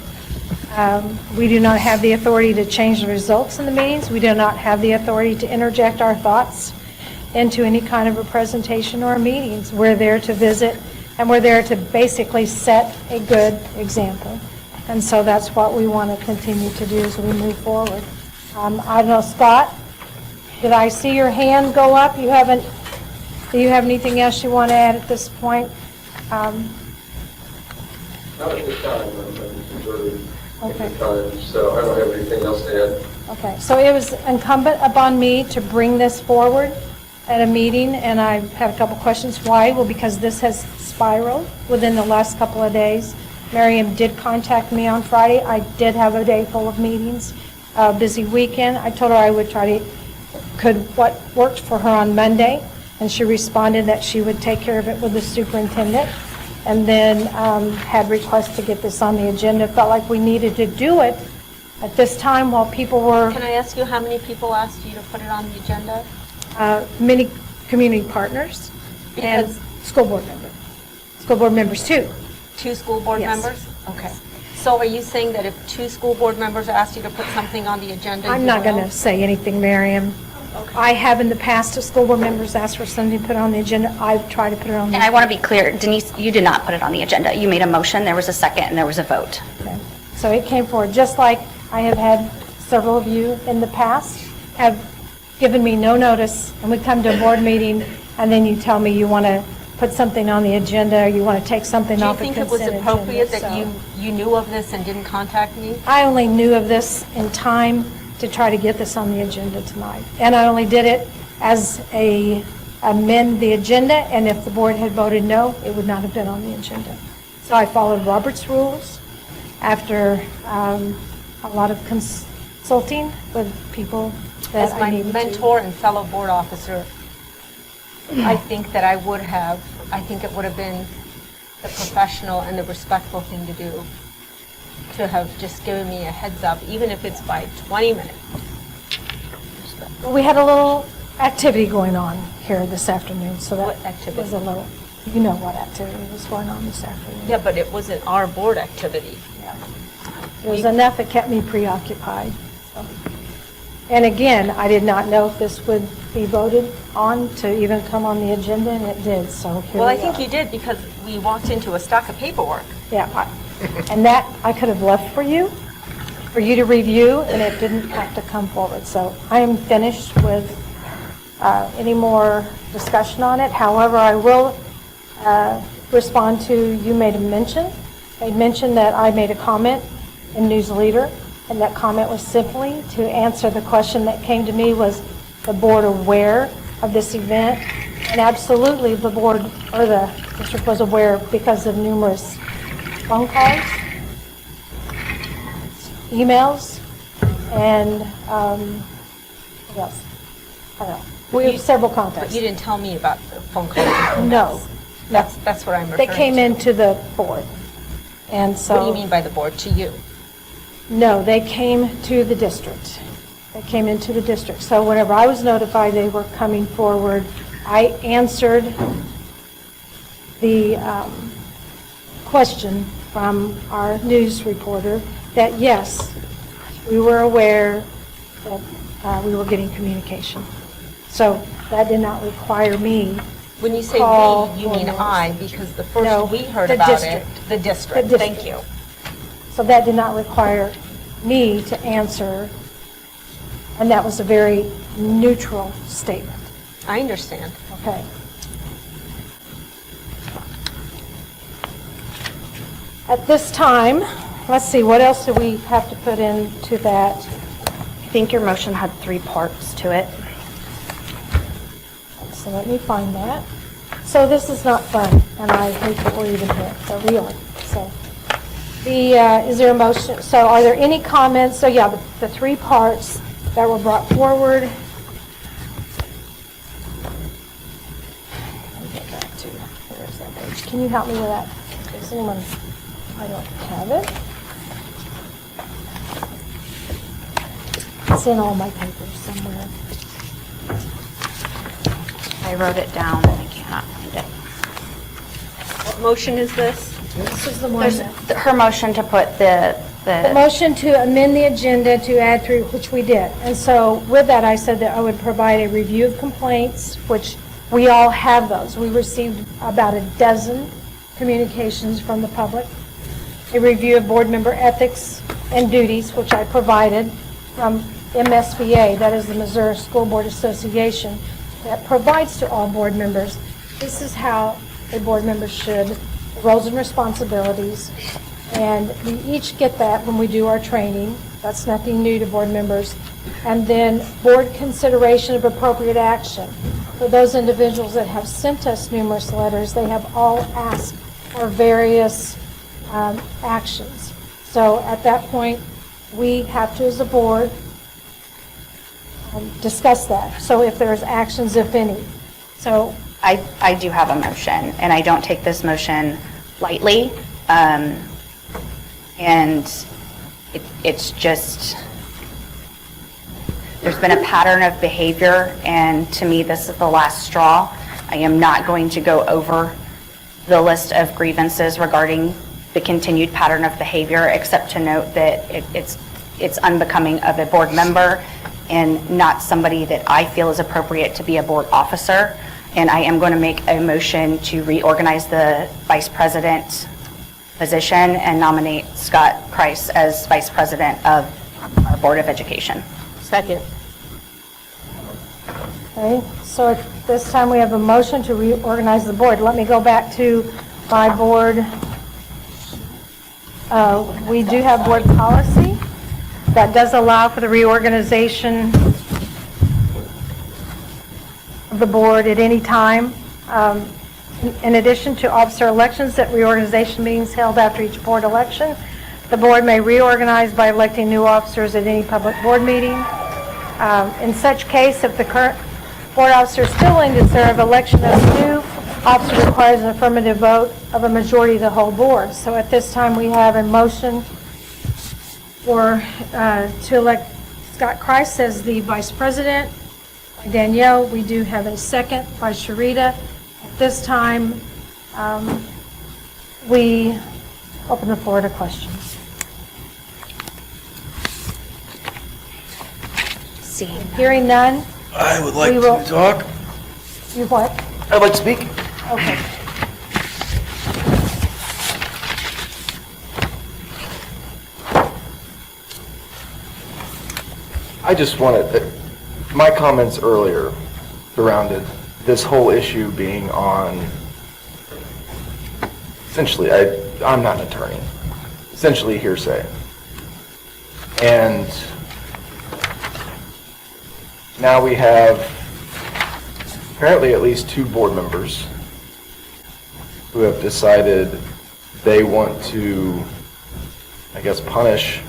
We do not have the authority to change the results in the meetings. We do not have the authority to interject our thoughts into any kind of a presentation or meetings. We're there to visit, and we're there to basically set a good example. And so that's what we want to continue to do as we move forward. I don't know, Scott, did I see your hand go up? Do you have anything else you want to add at this point? Not at this time, I'm very Okay. at the time, so I don't have anything else to add. Okay, so it was incumbent upon me to bring this forward at a meeting, and I had a couple questions. Why? Well, because this has spiraled within the last couple of days. Maryam did contact me on Friday. I did have a day full of meetings, a busy weekend. I told her I would try to, what worked for her on Monday, and she responded that she would take care of it with the superintendent, and then had requests to get this on the agenda. Felt like we needed to do it at this time while people were, Can I ask you how many people asked you to put it on the agenda? many community partners and Because- school board members. School board members too. 2 school board Yes. members? Okay. So are you saying that if 2 school board members asked you to put something on the agenda, I'm you not going will? to say anything, Maryam. I have in the past, if school board members asked for something to put on the agenda, I've tried to put it on the And I want to be clear, Denise, you did not put it on the agenda. You made a motion, there was a second, and there was a vote. Okay. So it came forward, just like I have had several of you in the past have given me no notice, and we come to a board meeting, and then you tell me you want to put something on the agenda, or you want to take something Do you off the think consent it agenda. was appropriate that So you knew of this and didn't contact me? I only knew of this in time to try to get this on the agenda tonight. And I only did it as amend the agenda, and if the board had voted no, it would not have been on the agenda. So I followed Robert's rules after a lot of consulting with people that As I my needed to. mentor and fellow board officer, I think that I think it would have been the professional and the respectful thing to do, to have just given me a heads up, even if it's by 20 minutes. We had a little activity going on here this afternoon, so that What activity? was a little, you know what activity was going on this afternoon. Yeah, but it wasn't our board activity. It was enough that kept me preoccupied. So. And again, I did not know if this would be voted on to even come on the agenda, and it did, so here Well, I we think are. you did because we walked into a stack of paperwork. Yeah, and that I could have left for you to review, and it didn't have to come forward. So I am finished with any more discussion on it. However, I will respond to, you made a mention. I mentioned that I made a comment in News Leader, and that comment was simply to answer the question that came to me, was the board aware of this event? And absolutely, the board, or the district was aware because of numerous phone calls, emails, and what else? I don't know. We have several But contacts. you didn't tell me about the phone call. No. That's what I'm They referring to. came into the board, and so... What do you mean by the board? To you? No, they came to the district. They came into the district. So whenever I was notified they were coming forward, I answered the question from our news reporter that, yes, we were aware that we were getting communication. So that did not require me. When you say Call we, you mean board I, members. because the No, first we heard the about district. it, the district. The Thank district. you. So that did not require me to answer, and that was a very neutral statement. I understand. Okay. At this time, let's see, what else do we have to put into that? I think your motion had 3 parts to it. So let me find that. So this is not fun, and I hate that we're even here, but we are. So is there a motion? So are there any comments? So yeah, the three parts that were brought forward. Let me get back to, where is that page? Can you help me with that? Does anyone, I don't have it. It's in all my papers somewhere. I wrote it down and I cannot find it. What motion is this? This is the one There's that. her motion to put The the motion to amend the agenda to add through, which we did. And so with that, I said that I would provide a review of complaints, which we all have those. We received about a dozen communications from the public. A review of board member ethics and duties, which I provided from MSBA, that is the Missouri School Board Association, that provides to all board members, this is how a board member should, roles and responsibilities. And we each get that when we do our training. That's nothing new to board members. And then board consideration of appropriate action. For those individuals that have sent us numerous letters, they have all asked for various actions. So at that point, we have to, as a board, discuss that. So if there's actions, if any. So I do have a motion, and I don't take this motion lightly. And it's just, there's been a pattern of behavior, and to me, this is the last straw. I am not going to go over the list of grievances regarding the continued pattern of behavior, except to note that it's unbecoming of a board member and not somebody that I feel is appropriate to be a board officer. And I am going to make a motion to reorganize the vice president position and nominate Scott Price as vice president of our Board of Education. Second. Okay, so at this time, we have a motion to reorganize the board. Let me go back to my board. We do have board policy that does allow for the reorganization of the board at any time. In addition to officer elections, that reorganization meetings held after each board election, the board may reorganize by electing new officers at any public board meeting. In such case, if the current board officer is still willing to serve, election of a new officer requires an affirmative vote of a majority of the whole board. So at this time, we have a motion to elect Scott Price as the vice president. By Danielle, we do have a second by Sharita. At this time, we open the floor to questions. Hearing none. I would like We will- to talk. You what? I'd like to speak. Okay. I just wanted, my comments earlier surrounded this whole issue being on, essentially, I'm not an attorney, essentially hearsay. And now we have apparently at least 2 board members who have decided they want to, I guess, punish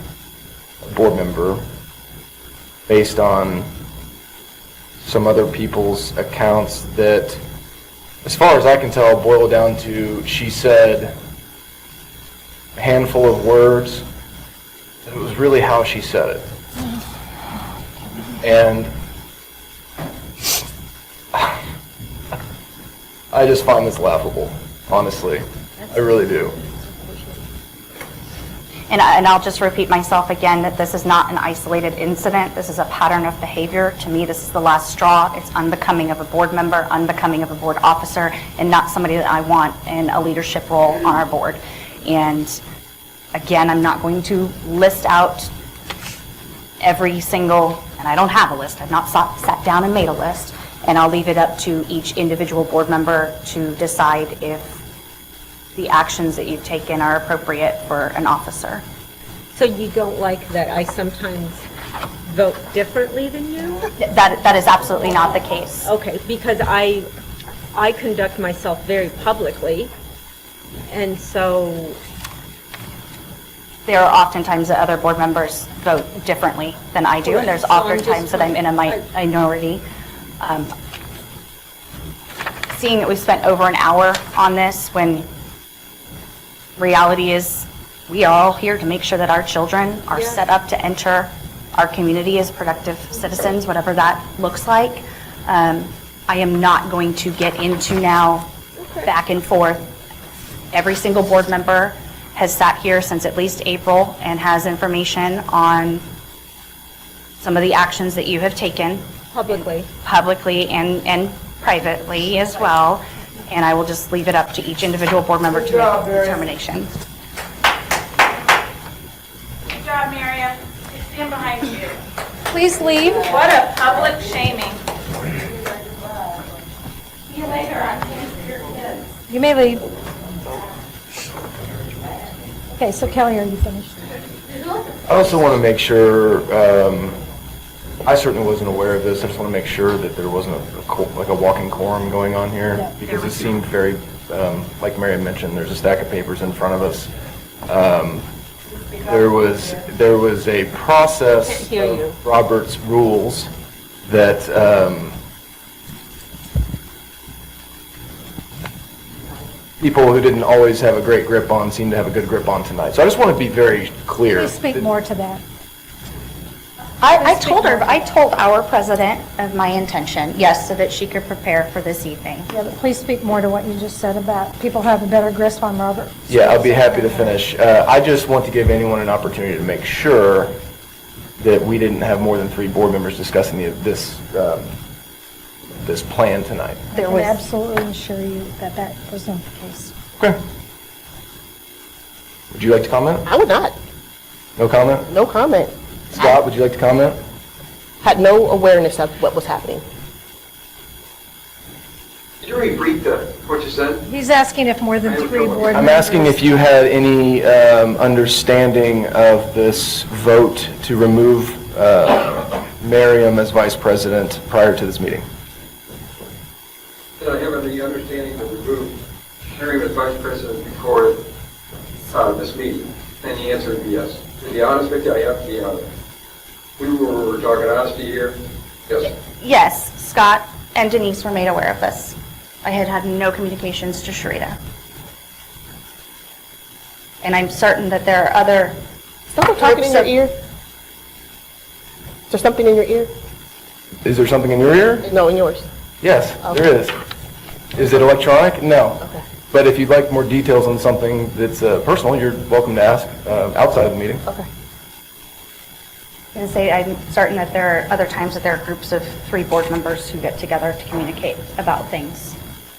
a board member based on some other people's accounts that, as far as I can tell, boil down to, she said a handful of words, and it was really how she said it. And I just find this laughable, honestly. I really do. And I'll just repeat myself again, that this is not an isolated incident. This is a pattern of behavior. To me, this is the last straw. It's unbecoming of a board member, unbecoming of a board officer, and not somebody that I want in a leadership role on our board. And again, I'm not going to list out every single, and I don't have a list. I've not sat down and made a list. And I'll leave it up to each individual board member to decide if the actions that you've taken are appropriate for an officer. So you don't like that I sometimes vote differently than you? That is absolutely not the case. Okay, because I conduct myself very publicly, and so, There are oftentimes that other board members vote differently than I do, and there's So I'm just- oftentimes that I'm in a minority. Seeing that we've spent over an hour on this, when reality is we are all here to make sure that our children are Yeah. set up to enter our community as productive citizens, whatever that looks like. I am not going to get into now back and forth. Every single board member has sat here since at least April and has information on some of the actions that you have taken publicly and privately as well. And I will just leave it up to each individual board member to make a determination. Good job, Maryam. Stand behind you. Please leave. What a public shaming. See you later. I'm here for your kids. You may leave. Okay, so Kelly, are you finished? I also want to make sure, I certainly wasn't aware of this, I just want to make sure that there wasn't like a walking quorum going on here, Yeah. because it seemed very, like Maryam mentioned, there's a stack of papers in front of us. There was a process Can't hear you. of Robert's rules that, people who didn't always have a great grip on seem to have a good grip on tonight. So I just want to be very clear. Please speak more to that. I told our president of my intention, yes, so that she could prepare for this evening. Yeah, but please speak more to what you just said about people have a better grasp on Robert. Yeah, I'll be happy to finish. I just want to give anyone an opportunity to make sure that we didn't have more than 3 board members discussing this plan tonight. I There can was, absolutely assure you that that was not the case. Okay. Would you like to comment? I would not. No comment? No comment. Scott, would you like to comment? Had no awareness of what was happening. Could you repeat what you said? He's asking if more than 3 board members. I'm asking if you had any understanding of this vote to remove Maryam as vice president prior to this meeting. Did I have the understanding to remove Maryam as vice president before this meeting? And the answer is yes. To be honest with you, I have to be honest. We were talking honesty here. Yes. yes, Scott and Denise were made aware of this. I had had no communications to Sharita. And I'm certain that there are other Someone talking in your ear? Is there something in your ear? Is there something in your ear? No, in yours. Yes, Okay. there is. Is it electronic? No. Okay. But if you'd like more details on something that's personal, you're welcome to ask outside of the meeting. Okay. And say I'm certain that there are other times that there are groups of 3 board members who get together to communicate about things,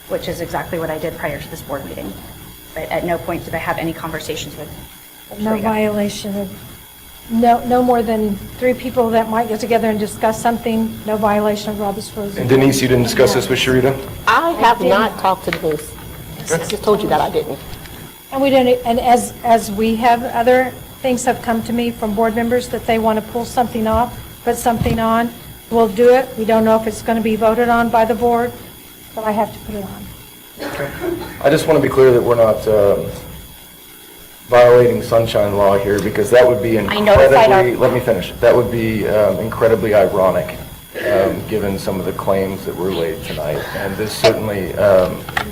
which is exactly what I did prior to this board meeting. But at no point did I have any conversations with No Sharita. violation of, no more than 3 people that might get together and discuss something, no violation of Robert's rules. And Denise, you didn't discuss this with Sharita? I have not talked to Denise. I just told you that I didn't. And we don't, and as we have, other things have come to me from board members that they want to pull something off, put something on, we'll do it. We don't know if it's going to be voted on by the board, but I have to put it on. I just want to be clear that we're not violating sunshine law here, because that would be notified incredibly, our- let me finish, that would be incredibly ironic, given some of the claims that were laid tonight. And this certainly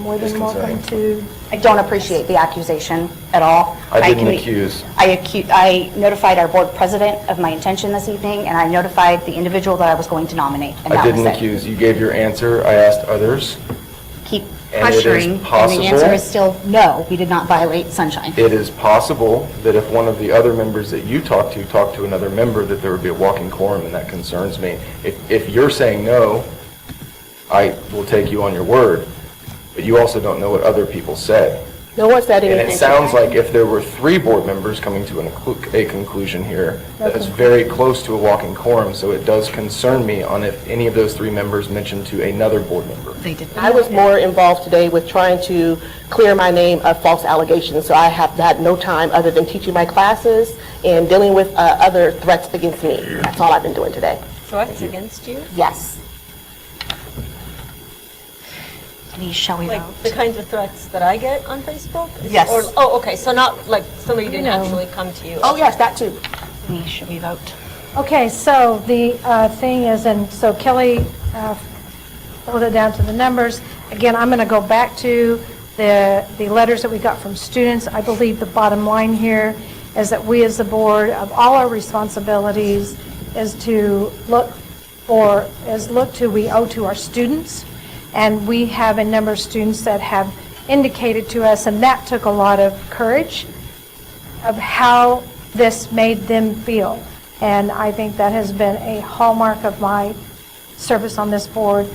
More is than welcome concerning. to, I don't appreciate the accusation at all. I didn't can- accuse. I notified our board president of my intention this evening, and I notified the individual that I was going to nominate, and I that was didn't it. accuse. You gave your answer. I asked others. Keep And it is pressuring, and possible- the answer is still no, we did not violate sunshine. It is possible that if one of the other members that you talked to another member, that there would be a walking quorum, and that concerns me. If you're saying no, I will take you on your word, but you also don't know what other people said. No one said And anything. it sounds like if there were 3 board members coming to a conclusion here, that is very close to a walking quorum, so it does concern me on if any of those 3 members mentioned to another board member. They did. I was more involved today with trying to clear my name of false allegations, so I have had no time other than teaching my classes and dealing with other threats against me. That's all I've been doing today. Threats against you? Yes. Denise, shall we Like vote? the kinds of threats that I get on Facebook? Yes. Or, oh, okay, so not like somebody didn't actually come to you? Oh, yes, that too. Denise, should we vote? Okay, so the thing is, and so Kelly pulled it down to the numbers. Again, I'm going to go back to the letters that we got from students. I believe the bottom line here is that we as a board, of all our responsibilities, is to we owe to our students. And we have a number of students that have indicated to us, and that took a lot of courage, of how this made them feel. And I think that has been a hallmark of my service on this board,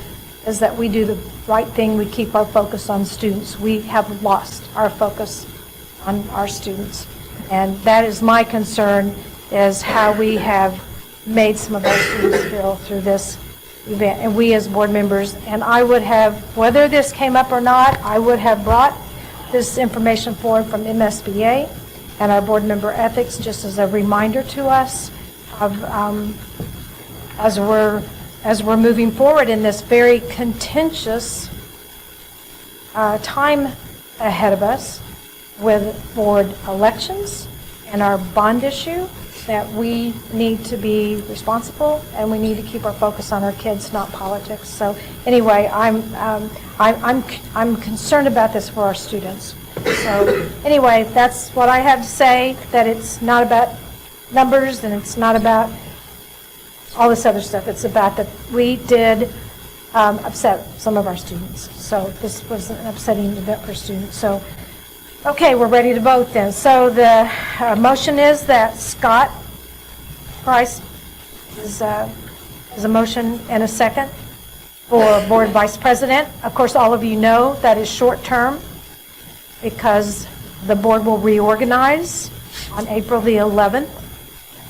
is that we do the right thing, we keep our focus on students. We have lost our focus on our students. And that is my concern, is how we have made some of our students feel through this event, and we as board members. And I would have, whether this came up or not, I would have brought this information forward from MSBA and our board member ethics, just as a reminder to us of, as we're moving forward in this very contentious time ahead of us with board elections and our bond issue, that we need to be responsible and we need to keep our focus on our kids, not politics. So anyway, I'm concerned about this for our students. So anyway, that's what I have to say, that it's not about numbers and it's not about all this other stuff. It's about that we did upset some of our students. So this was an upsetting event for students. So okay, we're ready to vote then. So the motion is that Scott Price is a motion and a second for board vice president. Of course, all of you know that is short term, because the board will reorganize on April the 11th,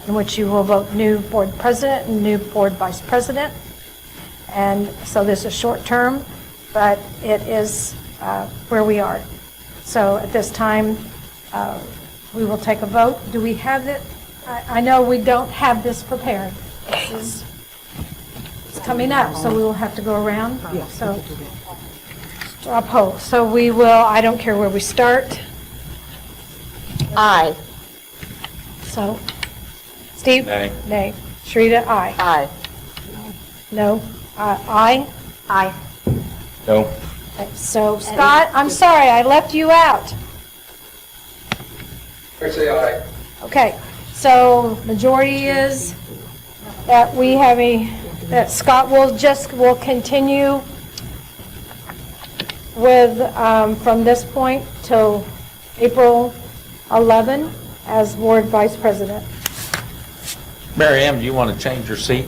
in which you will vote new board president and new board vice president. And so this is short term, but it is where we are. So at this time, we will take a vote. Do we have it? I know we don't have this prepared. It's coming up, so we will have to go around. So, straw poll. So we will, I don't care where we start. Aye. So, Steve? Nay. Nay. Sharita? Aye. Aye. No? Aye? Aye. No? Okay, so Scott, I'm sorry, I left you out. I say aye. Okay, so majority is that we have that Scott will continue with, from this point till April 11 as board vice president. Maryam, do you want to change your seat?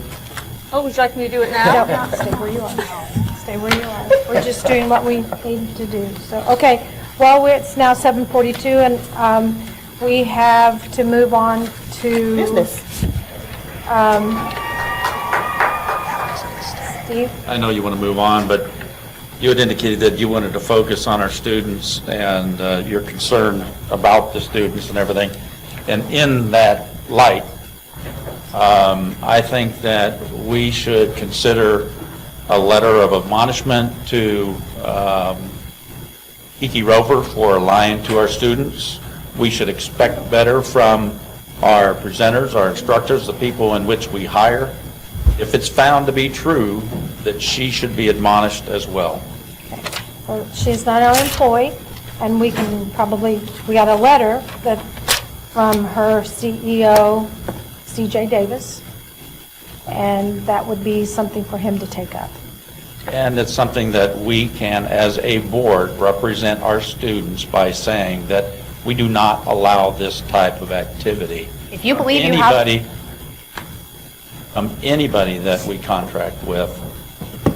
Oh, would you like me to do it now? No, stay where you are. Stay where you are. We're just doing what we need to do. So, okay, well, it's now 7:42, and we have to move on to... Business. Steve? I know you want to move on, but you had indicated that you wanted to focus on our students and your concern about the students and everything. And in that light, I think that we should consider a letter of admonishment to Kiki Rover for lying to our students. We should expect better from our presenters, our instructors, the people in which we hire. If it's found to be true, that she should be admonished as well. Well, she's not our employee, and we can probably, we got a letter that from her CEO, C.J. Davis, and that would be something for him to take up. And it's something that we can, as a board, represent our students by saying that we do not allow this type of activity. If you believe you have... Anybody that we contract with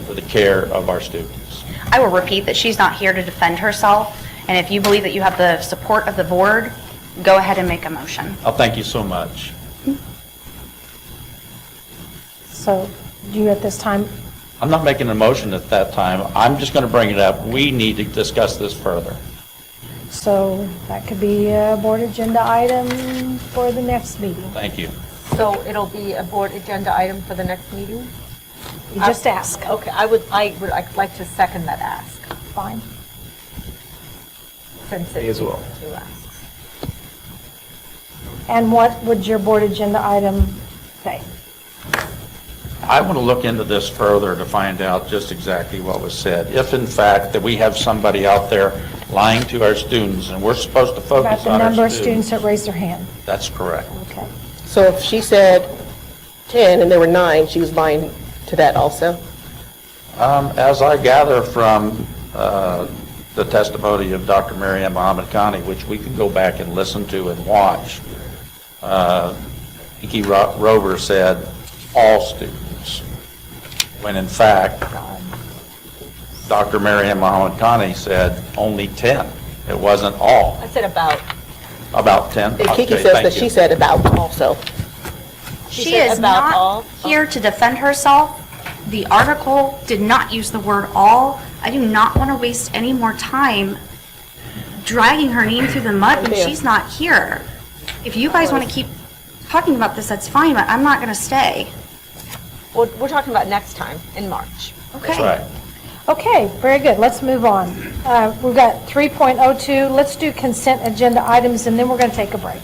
for the care of our students. I will repeat that she's not here to defend herself, And if you believe that you have the support of the board, go ahead and make a motion. Oh, thank you so much. So do you at this time, I'm not making a motion at that time. I'm just going to bring it up. We need to discuss this further. so that could be a board agenda item for the next meeting. Thank you. So it'll be a board agenda item for the next meeting? You just ask. Okay, I would like to second that ask, Fine. since Me as well. two asks. And what would your board agenda item say? I want to look into this further to find out just exactly what was said. If in fact that we have somebody out there lying to our students and we're supposed to About focus the on our number of students. students that raised their hand? That's correct. Okay. So if she said 10 and there were 9, she was lying to that also? As I gather from the testimony of Dr. Maryam Mohammadkhani, which we can go back and listen to and watch, Inky Rover said all students, when in fact Dr. Maryam Mohammadkhani said only 10. It wasn't all. I said about. About 10? And Kiki Okay, says thank that you. she said about also. She said is about all? not here to defend herself. The article did not use the word all. I do not want to waste any more time dragging her name through the mud when Yeah. she's not here. If you guys want to keep talking about this, that's fine, but I'm not going to stay. We're talking about next time, in March. Okay. That's right. Okay, very good. Let's move on. We've got 3.02. Let's do consent agenda items, and then we're going to take a break.